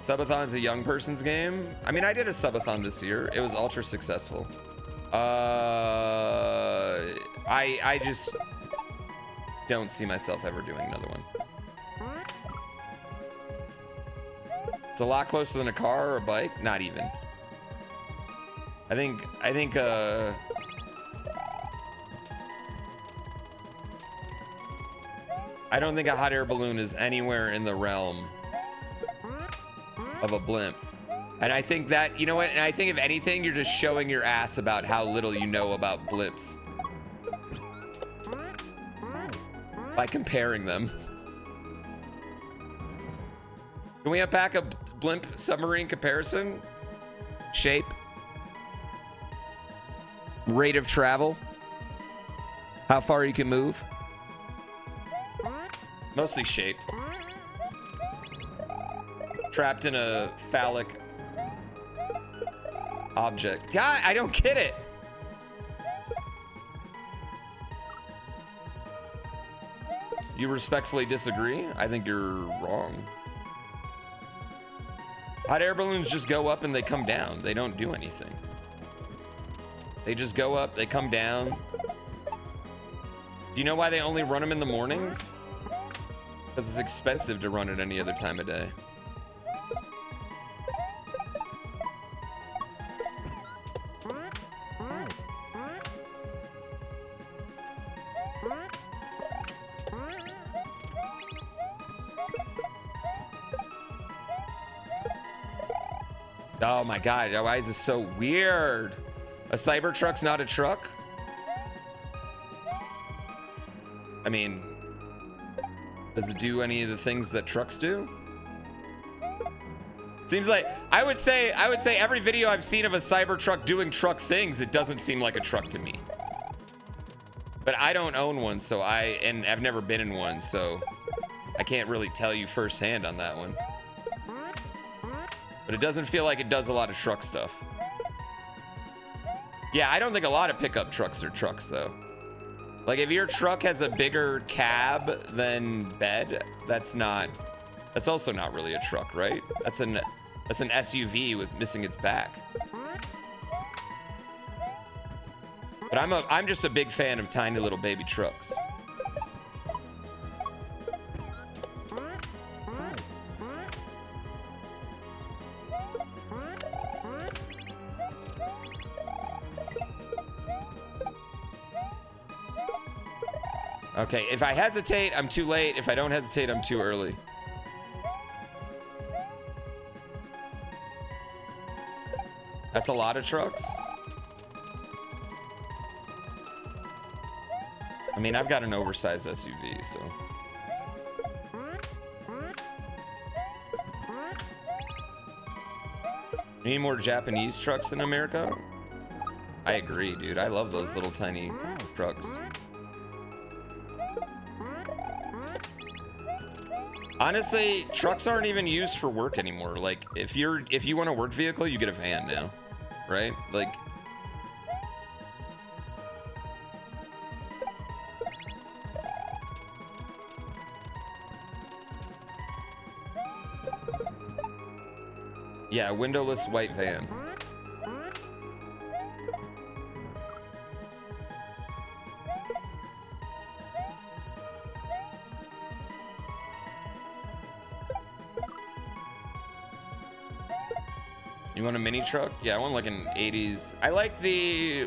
Speaker 1: Subathon's a young person's game. I mean, I did a subathon this year. It was ultra successful. I just don't see myself ever doing another one. It's a lot closer than a car or a bike. Not even. I think I don't think a hot air balloon is anywhere in the realm of a blimp. And I think that, you know what? And I think if anything, you're just showing your ass about how little you know about blimps. By comparing them. Can we unpack a blimp submarine comparison? Shape. Rate of travel. How far you can move. Mostly shape. Trapped in a phallic object. God, I don't get it. You respectfully disagree? I think you're wrong. Hot air balloons just go up and they come down. They don't do anything. They just go up, they come down. Do you know why they only run them in the mornings? Because it's expensive to run it any other time of day. Oh my God, why is this so weird? A Cybertruck's not a truck? I mean, does it do any of the things that trucks do? Seems like, I would say every video I've seen of a Cybertruck doing truck things, it doesn't seem like a truck to me. But I don't own one, so and I've never been in one, so I can't really tell you firsthand on that one. But it doesn't feel like it does a lot of truck stuff. Yeah, I don't think a lot of pickup trucks are trucks, though. Like, if your truck has a bigger cab than bed, that's also not really a truck, right? That's an SUV with missing its back. But I'm just a big fan of tiny little baby trucks. Okay, if I hesitate, I'm too late. If I don't hesitate, I'm too early. That's a lot of trucks. I mean, I've got an oversized SUV, so. Need more Japanese trucks in America? I agree, dude. I love those little tiny trucks. Honestly, trucks aren't even used for work anymore. Like, if you want a work vehicle, you get a van now, right? Like, yeah, windowless white van. You want a mini truck? Yeah, I want like an 80s. I like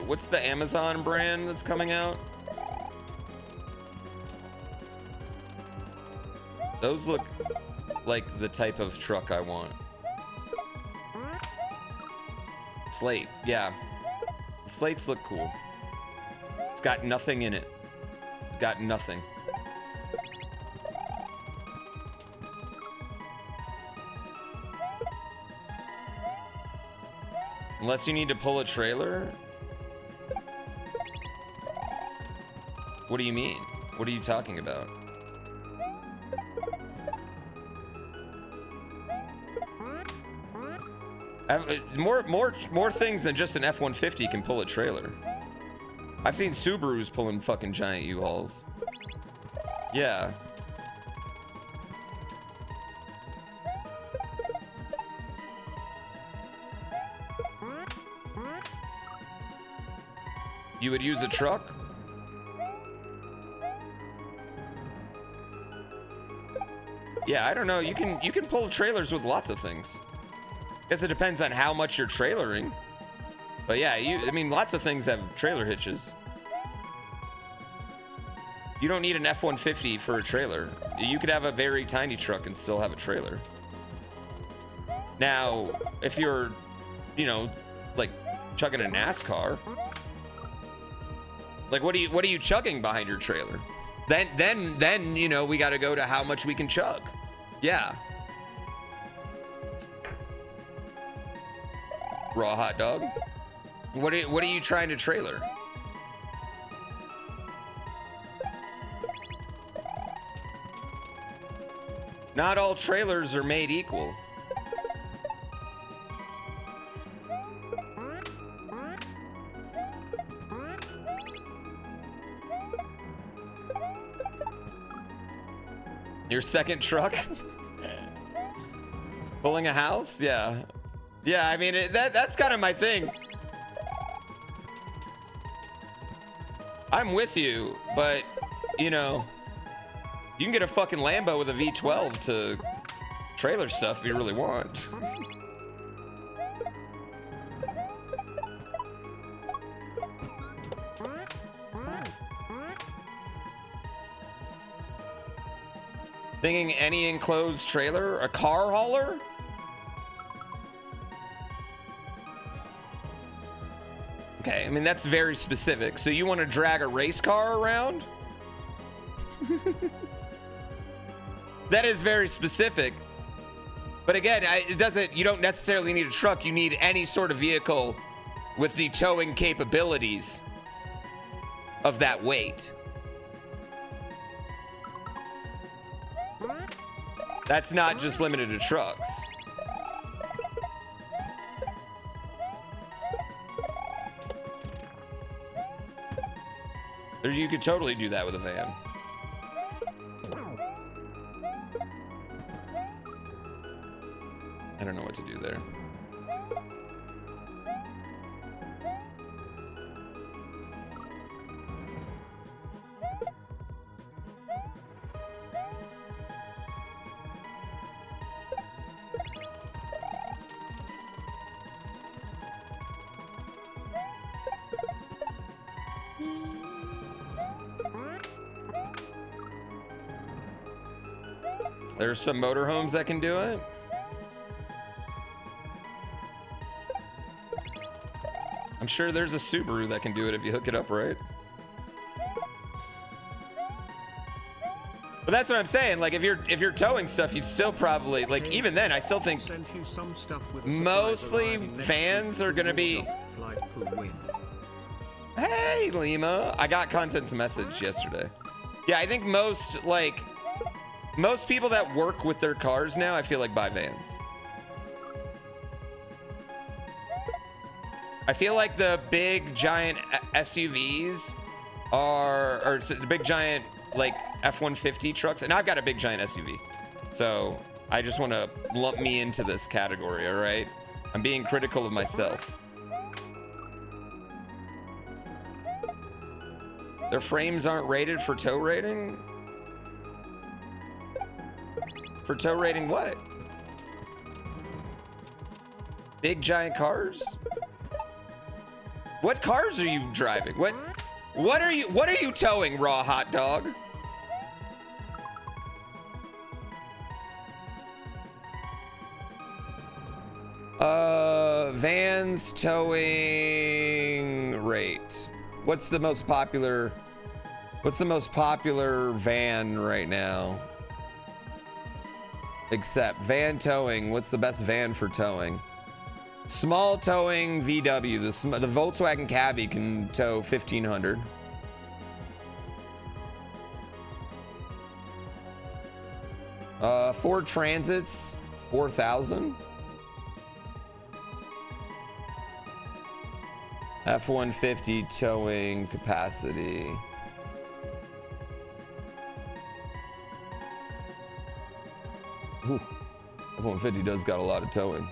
Speaker 1: what's the Amazon brand that's coming out? Those look like the type of truck I want. Slate, yeah. The slates look cool. It's got nothing in it. It's got nothing. Unless you need to pull a trailer? What do you mean? What are you talking about? More things than just an F-150 can pull a trailer. I've seen Subarus pulling fucking giant U-Hauls. Yeah. You would use a truck? Yeah, I don't know. You can pull trailers with lots of things. Guess it depends on how much you're trailering. But yeah, I mean, lots of things have trailer hitches. You don't need an F-150 for a trailer. You could have a very tiny truck and still have a trailer. Now, if you're, you know, like chugging a NASCAR, like what are you chugging behind your trailer? Then you know, we got to go to how much we can chug. Yeah. Raw hot dog. What are you trying to trailer? Not all trailers are made equal. Your second truck? Pulling a house? Yeah. Yeah, I mean, that's kind of my thing. I'm with you, but, you know, you can get a fucking Lambo with a V12 to trailer stuff if you really want. Thinking any enclosed trailer? A car hauler? Okay, I mean, that's very specific. So you want to drag a race car around? That is very specific. But again, you don't necessarily need a truck. You need any sort of vehicle with the towing capabilities of that weight. That's not just limited to trucks. You could totally do that with a van. I don't know what to do there. There's some motorhomes that can do it. I'm sure there's a Subaru that can do it if you hook it up right. But that's what I'm saying. Like if you're towing stuff, you'd still probably like even then I still think mostly vans are gonna be. Hey Lima, I got Content's message yesterday. Yeah, I think most people that work with their cars now, I feel like buy vans. I feel like the big giant SUVs or the big giant like F-150 trucks, and I've got a big giant SUV. So I just want to lump me into this category, all right? I'm being critical of myself. Their frames aren't rated for tow rating? For tow rating what? Big giant cars? What cars are you driving? What are you towing, raw hot dog? Vans towing rate. What's the most popular van right now? Except van towing, what's the best van for towing? Small towing VW, the Volkswagen Caddy can tow 1,500. Ford Transits, 4,000. F-150 towing capacity. Ooh, F-150 does got a lot of towing.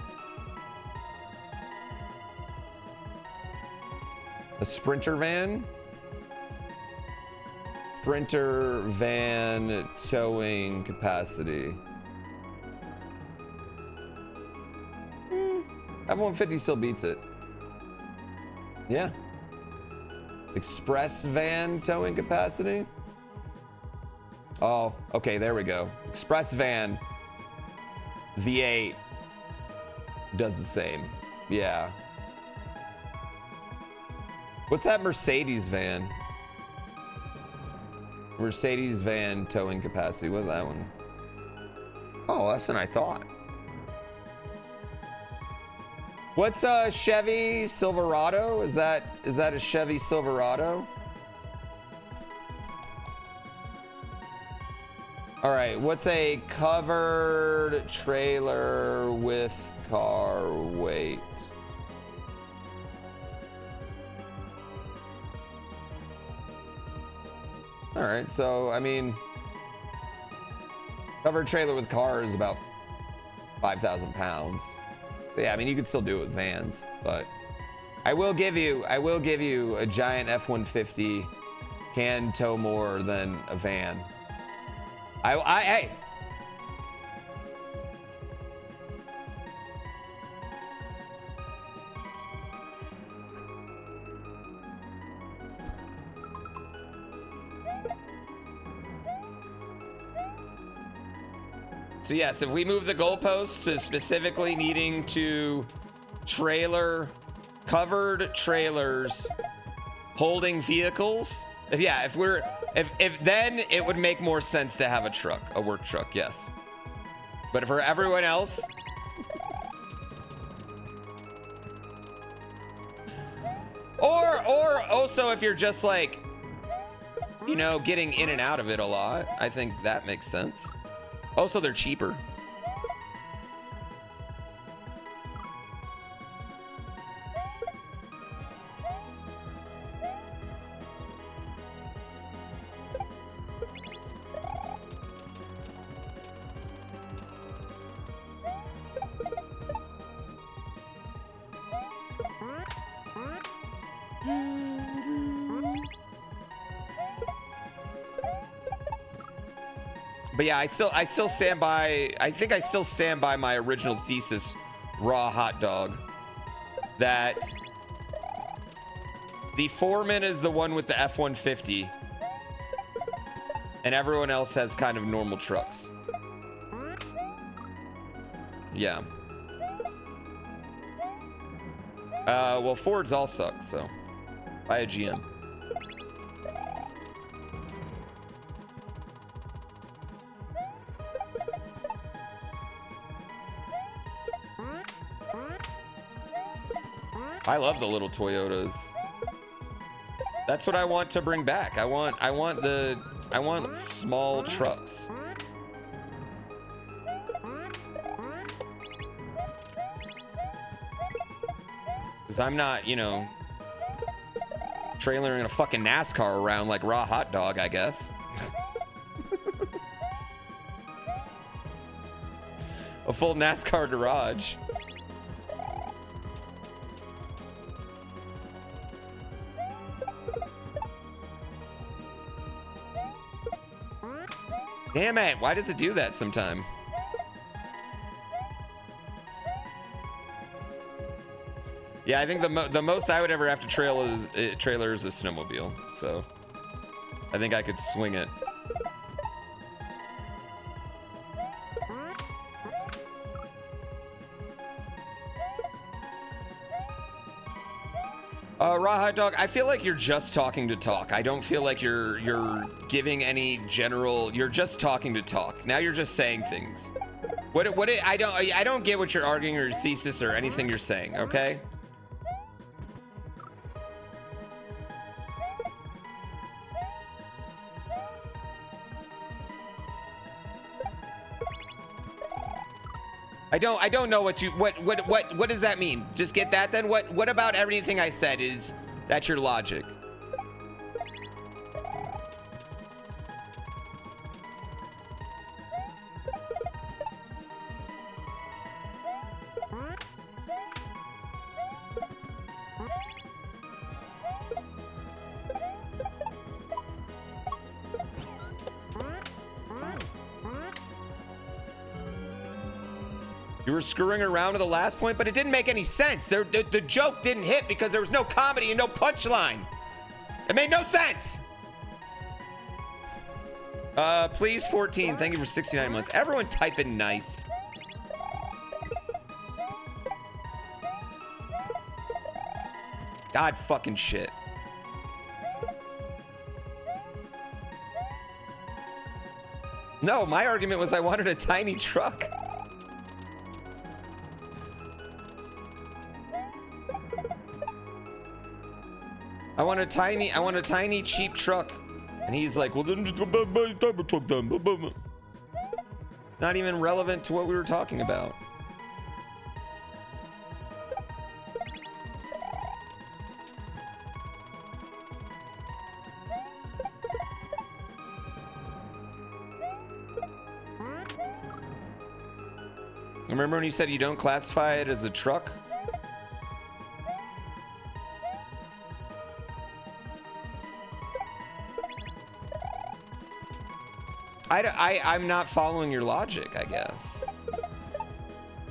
Speaker 1: A Sprinter van? Sprinter van towing capacity. F-150 still beats it. Yeah. Express van towing capacity? Oh, okay, there we go. Express van V8 does the same. Yeah. What's that Mercedes van? Mercedes van towing capacity. What's that one? Oh, less than I thought. What's a Chevy Silverado? Is that a Chevy Silverado? All right, what's a covered trailer with car weight? All right, so I mean, covered trailer with car is about 5,000 pounds. So, yeah, I mean, you could still do it with vans, but I will give you a giant F-150 can tow more than a van. Hey. So yes, if we move the goalpost to specifically needing to covered trailers holding vehicles, if then it would make more sense to have a work truck, yes. But for everyone else, or also if you're just like, you know, getting in and out of it a lot, I think that makes sense. Also, they're cheaper. But yeah, I still stand by, I think I still stand by my original thesis, raw hot dog, that the foreman is the one with the F-150 and everyone else has kind of normal trucks. Yeah. Well, Fords all suck, so buy a GM. I love the little Toyotas. That's what I want to bring back. I want small trucks. Cause I'm not, you know, trailering a fucking NASCAR around like raw hot dog, I guess. A full NASCAR garage. Damn it, why does it do that sometime? Yeah, I think the most I would ever have to trailer is a snowmobile, so I think I could swing it. Raw hot dog, I feel like you're just talking to talk. I don't feel like you're giving any general, you're just talking to talk. Now you're just saying things. I don't get what you're arguing or your thesis or anything you're saying, okay? I don't know what does that mean? Just get that then? What about everything I said is that's your logic? You were screwing around to the last point, but it didn't make any sense. The joke didn't hit because there was no comedy and no punchline. It made no sense. Please 14, thank you for 69 months. Everyone type in nice. God fucking shit. No, my argument was I wanted a tiny truck. I want a tiny cheap truck. And he's like, well, then just go buy a type of truck then. Not even relevant to what we were talking about. Remember when you said you don't classify it as a truck? I'm not following your logic, I guess.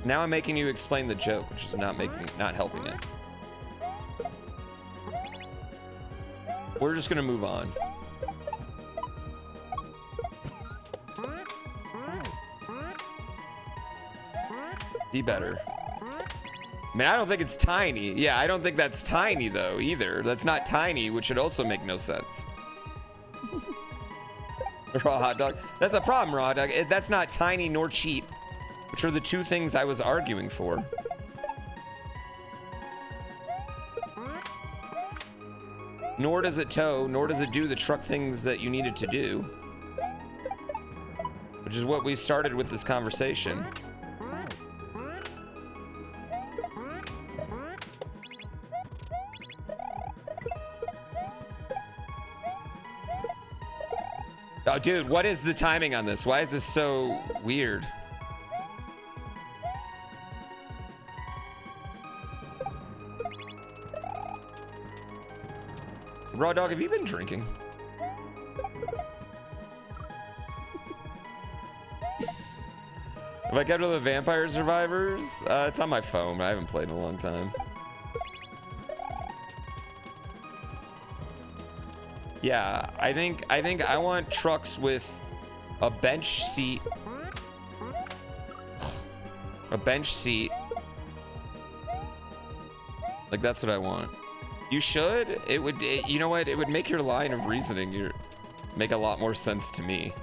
Speaker 1: Now I'm making you explain the joke, which is not helping it. We're just gonna move on. Be better. I mean, I don't think it's tiny. Yeah, I don't think that's tiny though either. That's not tiny, which would also make no sense. Raw hot dog. That's the problem, raw dog. That's not tiny nor cheap, which are the two things I was arguing for. Nor does it tow, nor does it do the truck things that you need it to do, which is what we started with this conversation. Oh, dude, what is the timing on this? Why is this so weird? Raw dog, have you been drinking? Have I kept with the Vampire Survivors? It's on my phone. I haven't played in a long time. Yeah, I think I want trucks with a bench seat. A bench seat. Like, that's what I want. You should. You know what? It would make your line of reasoning make a lot more sense to me.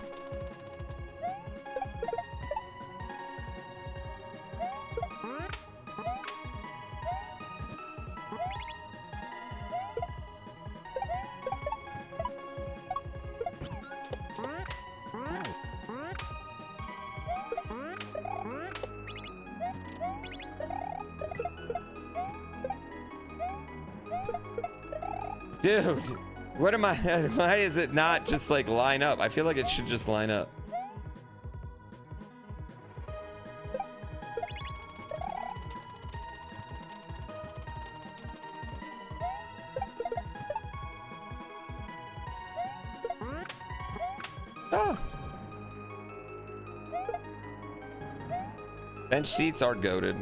Speaker 1: Dude, what am I? Why is it not just like line up? I feel like it should just line up. Oh. Bench seats are goated.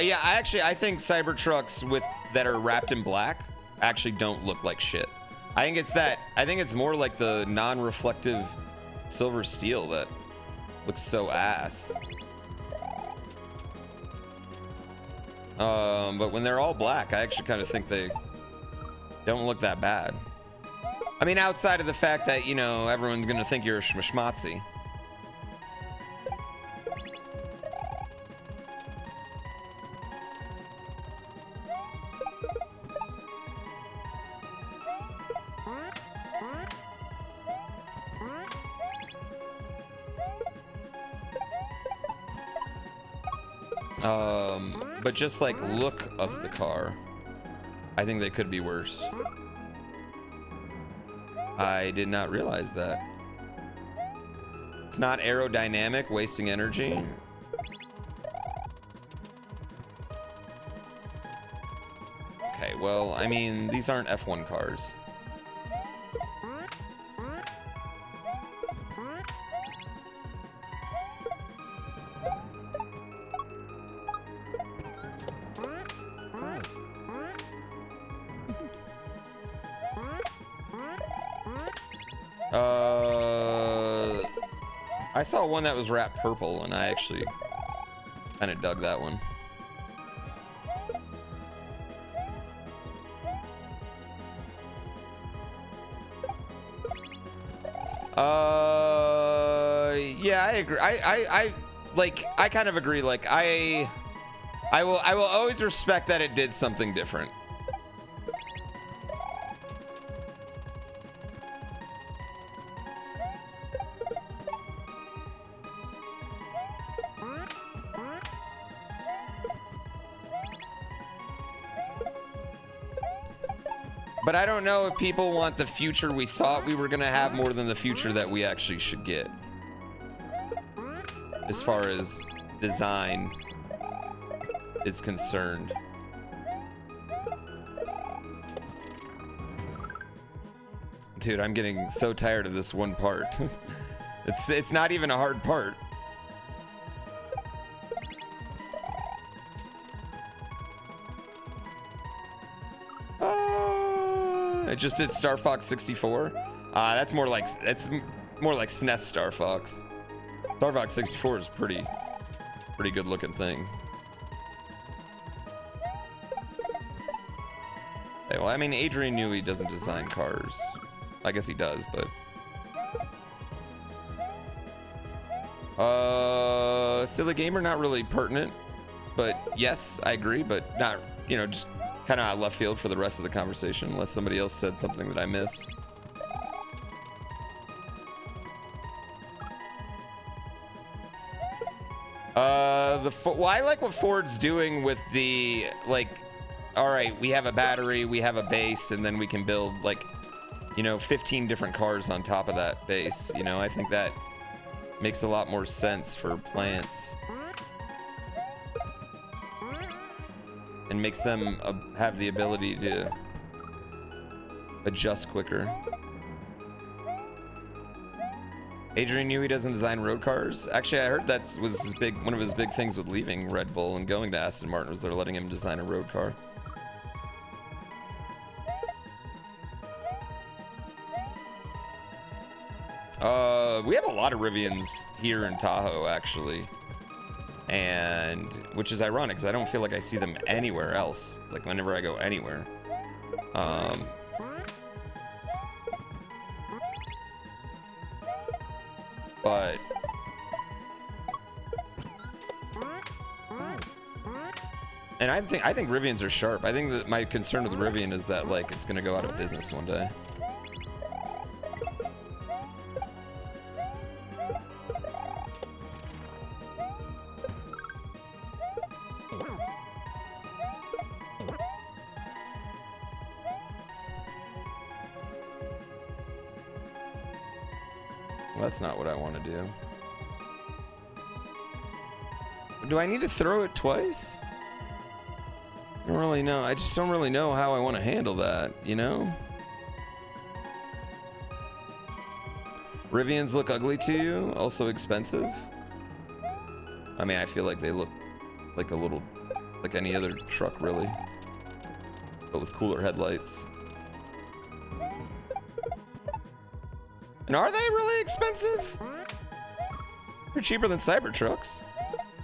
Speaker 1: Yeah, I think Cybertrucks that are wrapped in black actually don't look like shit. I think it's more like the non-reflective silver steel that looks so ass. But when they're all black, I actually kind of think they don't look that bad. I mean, outside of the fact that, you know, everyone's gonna think you're a schmashmatzi. But just like look of the car, I think they could be worse. I did not realize that. It's not aerodynamic, wasting energy. Okay, well, I mean, these aren't F1 cars. I saw one that was wrapped purple, and I actually Kind of dug that one. Yeah, I agree. I kind of agree. Like, I will always respect that it did something different. But I don't know if people want the future we thought we were gonna have more than the future that we actually should get. As far as design is concerned. Dude, I'm getting so tired of this one part. It's not even a hard part. I just did Star Fox 64. That's more like SNES Star Fox. Star Fox 64 is pretty good looking thing. Okay, well, I mean, Adrian Newey doesn't design cars. I guess he does, but Silly Gamer, not really pertinent, but yes, I agree, but not, you know, just kind of out of left field for the rest of the conversation, unless somebody else said something that I missed. Well, I like what Ford's doing with the, like, all right, we have a battery, we have a base, and then we can build, like, you know, 15 different cars on top of that base. You know, I think that makes a lot more sense for plants. And makes them have the ability to adjust quicker. Adrian Newey doesn't design road cars. Actually, I heard that was one of his big things with leaving Red Bull and going to Aston Martin was they're letting him design a road car. We have a lot of Rivians here in Tahoe, actually. And which is ironic because I don't feel like I see them anywhere else, like whenever I go anywhere. But and I think Rivians are sharp. I think that my concern with the Rivian is that, like, it's gonna go out of business one day. That's not what I want to do. Do I need to throw it twice? I don't really know. I just don't really know how I want to handle that, you know? Rivians look ugly to you, also expensive. I mean, I feel like they look like like any other truck, really, but with cooler headlights. And are they really expensive? They're cheaper than Cybertrucks.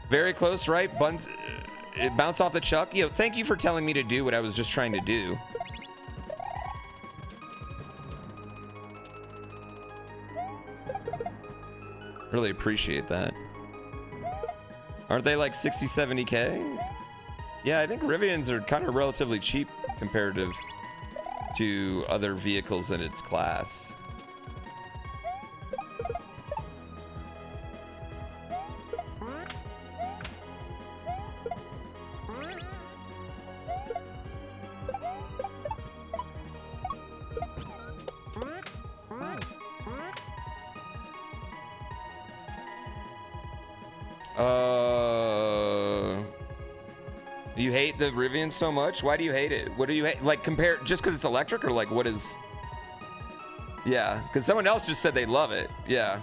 Speaker 1: Very close, right? It bounced off the chuck. Yo, thank you for telling me to do what I was just trying to do. Really appreciate that. Aren't they like 60, 70K? Yeah, I think Rivians are kind of relatively cheap comparative to other vehicles in its class. You hate the Rivian so much? Why do you hate it? What do you hate? Like, compare just because it's electric, or like what is? Yeah, because someone else just said they love it. Yeah.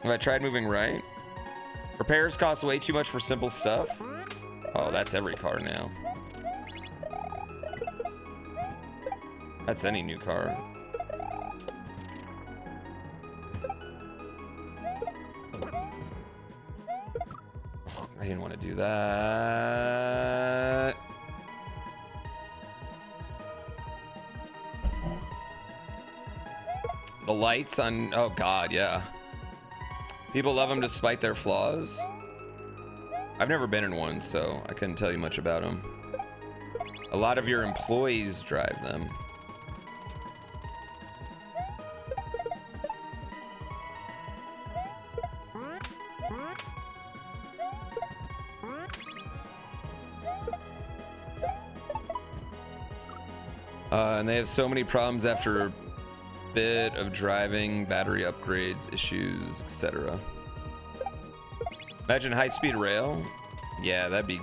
Speaker 1: Have I tried moving right? Repairs cost way too much for simple stuff. Oh, that's every car now. That's any new car. didn't want to do that. The lights on, oh God, yeah. People love them despite their flaws. I've never been in one, so I couldn't tell you much about them. A lot of your employees drive them. And they have so many problems after a bit of driving, battery upgrades, issues, etc. Imagine high-speed rail. Yeah, that'd be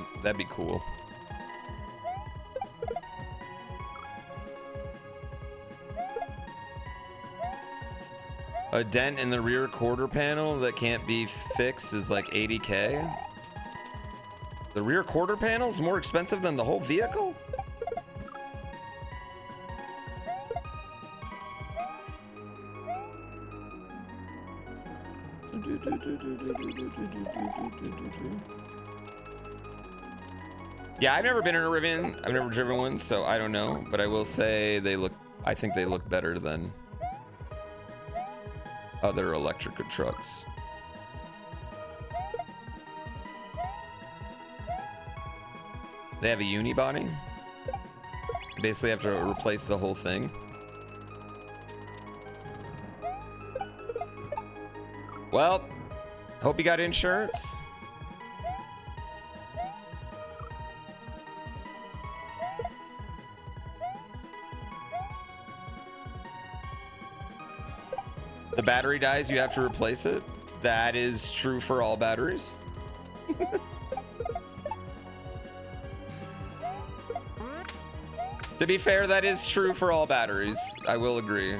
Speaker 1: cool. A dent in the rear quarter panel that can't be fixed is like 80K. The rear quarter panel is more expensive than the whole vehicle? Yeah, I've never been in a Rivian. I've never driven one, so I don't know. But I will say I think they look better than other electric trucks. They have a unibody. Basically have to replace the whole thing. Well, hope you got insurance. The battery dies, you have to replace it. That is true for all batteries. To be fair, that is true for all batteries. I will agree.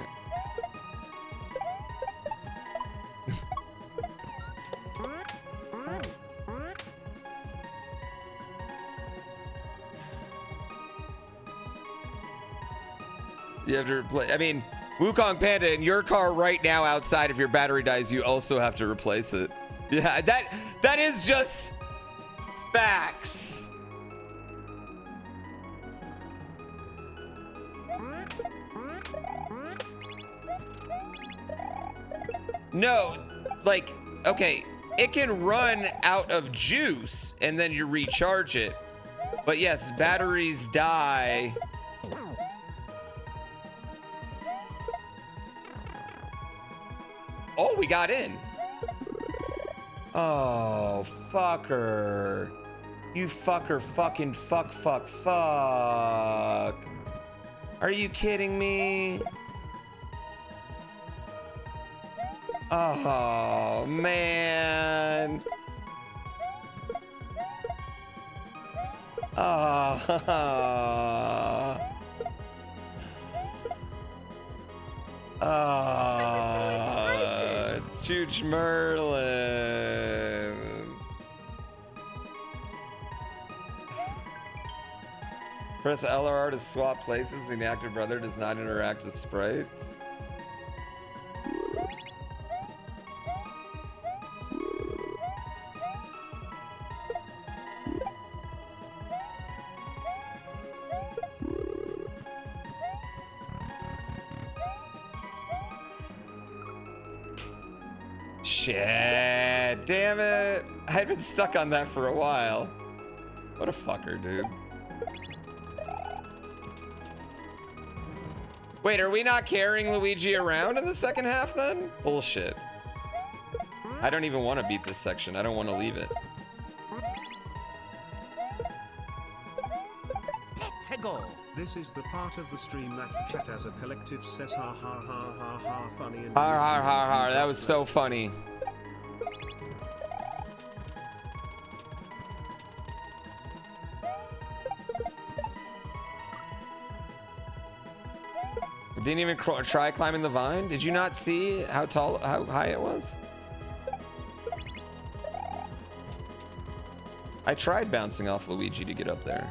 Speaker 1: You have to replace. I mean, Wukong Panda, in your car right now outside, if your battery dies, you also have to replace it. Yeah, that is just facts. No, like, okay, it can run out of juice and then you recharge it. But yes, batteries die. Oh, we got in. Oh, fucker. You fucker, fucking fuck. Are you kidding me? Oh, man. Oh. Chooch Merlin. Press LRR to swap places. The inactive brother does not interact with sprites. Shit, damn it. I'd been stuck on that for a while. What a fucker, dude. Wait, are we not carrying Luigi around in the second half then? Bullshit. I don't even want to beat this section. I don't want to leave it.
Speaker 2: Let's go.
Speaker 3: This is the part of the stream that chat as a collective says ha ha ha ha ha funny and
Speaker 1: Har har har har. That was so funny. Didn't even try climbing the vine. Did you not see how high it was? I tried bouncing off Luigi to get up there.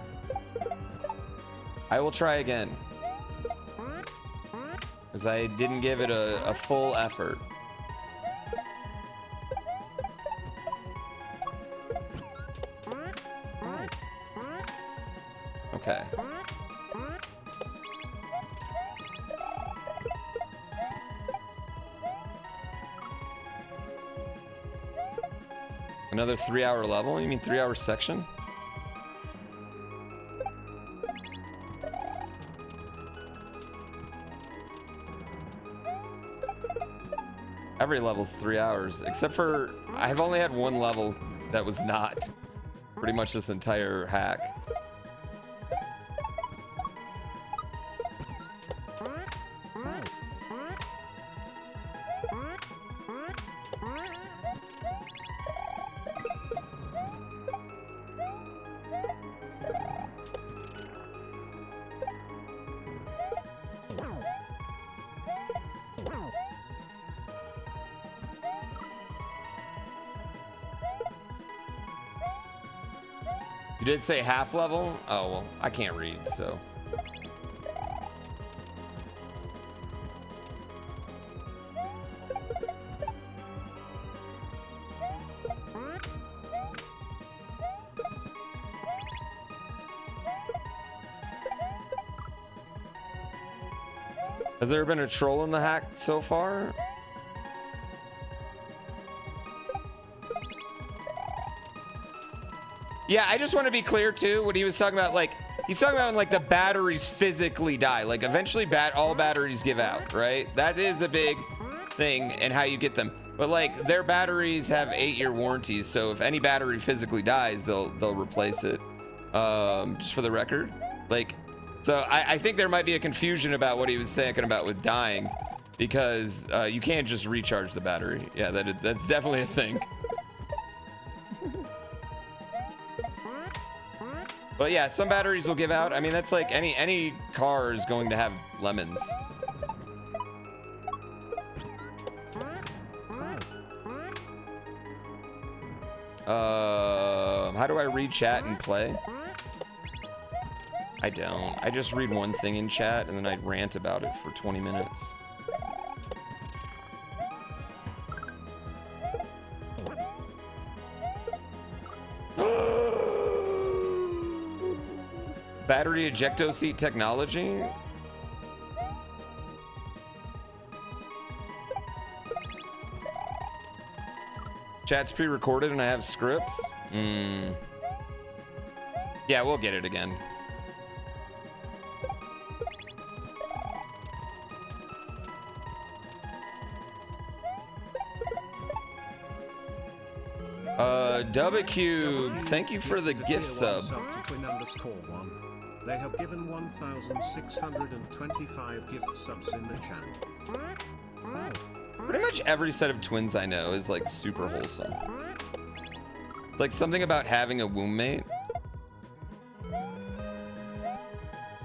Speaker 1: I will try again. Because I didn't give it a full effort. Another 3-hour level? You mean 3-hour section? Every level's 3 hours, except for I've only had one level that was not. Pretty much this entire hack. You did say half level? Oh, well, I can't read, so. Has there been a troll in the hack so far? Yeah, I just want to be clear too. What he was talking about, like, he's talking about when, like, the batteries physically die. Like, eventually all batteries give out, right? That is a big thing and how you get them. But, like, their batteries have 8-year warranties. So if any battery physically dies, they'll replace it. Just for the record. Like, so I think there might be a confusion about what he was saying about with dying, because you can't just recharge the battery. Yeah, that's definitely a thing. But yeah, some batteries will give out. I mean, that's like any car is going to have lemons. How do I read chat and play? I don't. I just read one thing in chat and then I rant about it for 20 minutes. Battery ejecto seat technology? Chat's pre-recorded and I have scripts? Yeah, we'll get it again. Dubacube, thank you for the gift sub.
Speaker 3: They have given 1,625 gift subs in the channel.
Speaker 1: Pretty much every set of twins I know is like super wholesome. Like something about having a womb mate.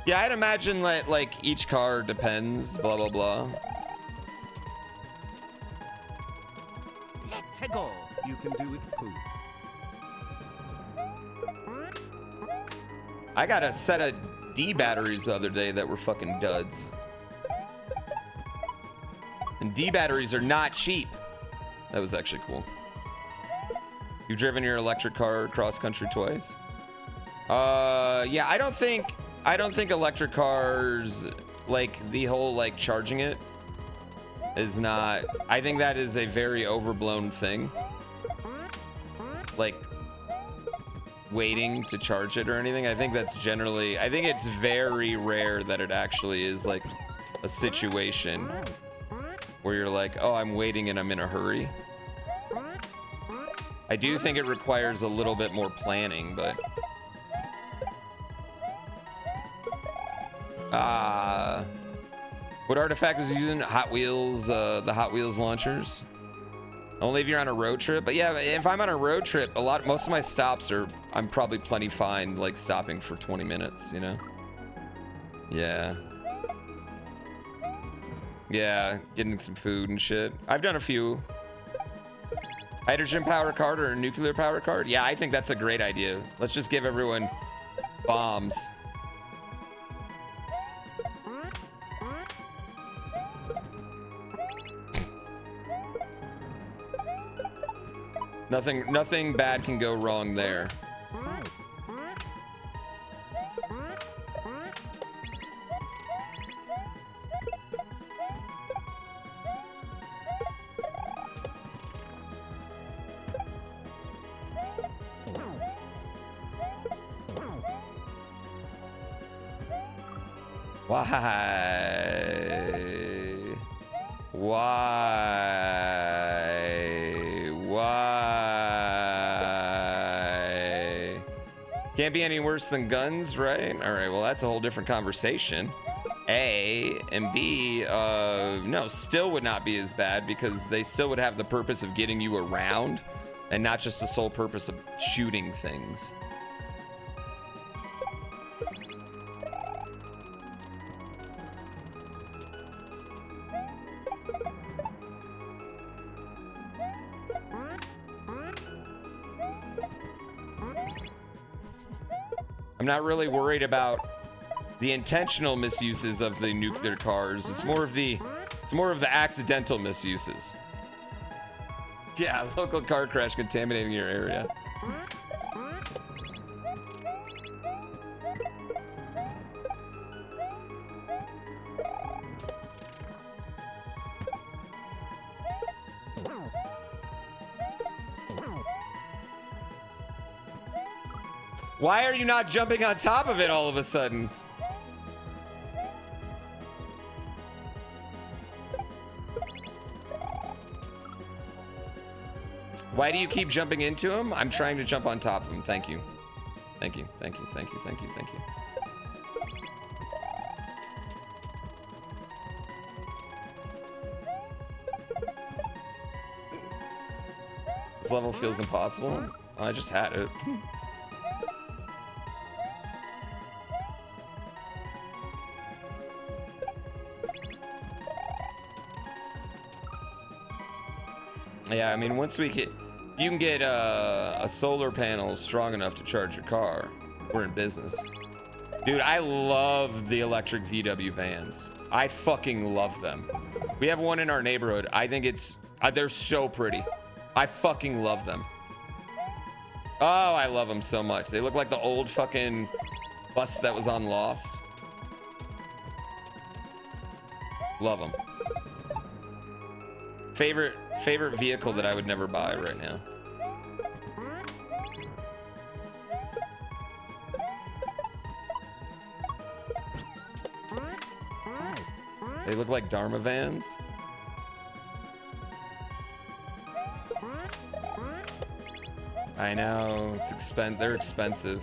Speaker 1: Yeah, I'd imagine that like each car depends, blah, blah, blah.
Speaker 2: Let's go.
Speaker 3: You can do it, Pooh.
Speaker 1: I got a set of D batteries the other day that were fucking duds. And D batteries are not cheap. That was actually cool. You've driven your electric car cross country twice? Yeah, I don't think electric cars, like the whole like charging it is not, I think that is a very overblown thing. Like waiting to charge it or anything. I think that's generally, I think it's very rare that it actually is like a situation where you're like, oh, I'm waiting and I'm in a hurry. I do think it requires a little bit more planning, but what artifact was using? Hot Wheels, the Hot Wheels launchers. Only if you're on a road trip. But yeah, if I'm on a road trip, most of my stops are, I'm probably plenty fine, like stopping for 20 minutes, you know? Yeah. Yeah, getting some food and shit. I've done a few. Hydrogen power card or a nuclear power card? Yeah, I think that's a great idea. Let's just give everyone bombs. Nothing bad can go wrong there. Why? Why? Can't be any worse than guns, right? All right, well, that's a whole different conversation. A, and B, no, still would not be as bad because they still would have the purpose of getting you around and not just the sole purpose of shooting things. I'm not really worried about the intentional misuses of the nuclear cars. It's more of the accidental misuses. Yeah, local car crash contaminating your area. Why are you not jumping on top of it all of a sudden? Why do you keep jumping into him? I'm trying to jump on top of him. Thank you. Thank you. Thank you. Thank you. Thank you. Thank you. This level feels impossible. I just had it. Yeah, I mean, once we get, you can get a solar panel strong enough to charge your car, we're in business. Dude, I love the electric VW vans. I fucking love them. We have one in our neighborhood. I think it's, they're so pretty. I fucking love them. Oh, I love them so much. They look like the old fucking bus that was on Lost. Love them. Favorite vehicle that I would never buy right now. They look like Dharma vans. I know, it's they're expensive.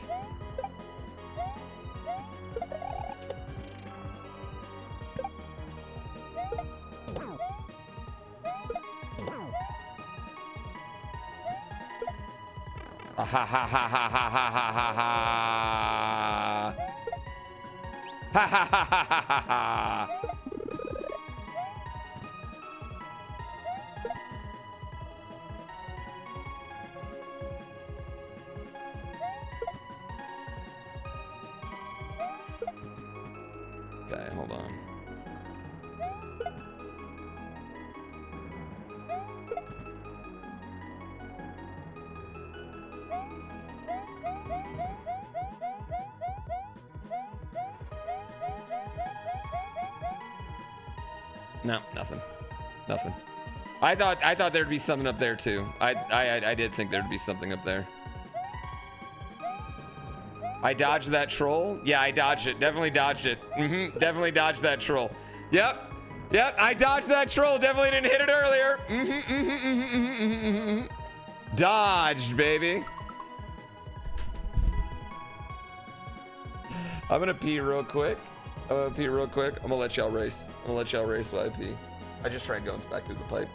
Speaker 1: Ha ha ha ha ha ha ha ha ha ha. Ha ha ha ha ha ha. Okay, hold on. No, nothing. Nothing. I thought there'd be something up there too. I did think there'd be something up there. I dodged that troll. Yeah, I dodged it. Definitely dodged it. Definitely dodged that troll. Yep. I dodged that troll. Definitely didn't hit it earlier. Dodged, baby. I'm gonna pee real quick. I'm gonna let y'all race. I'm gonna let y'all race while I pee. I just tried going back through the pipe.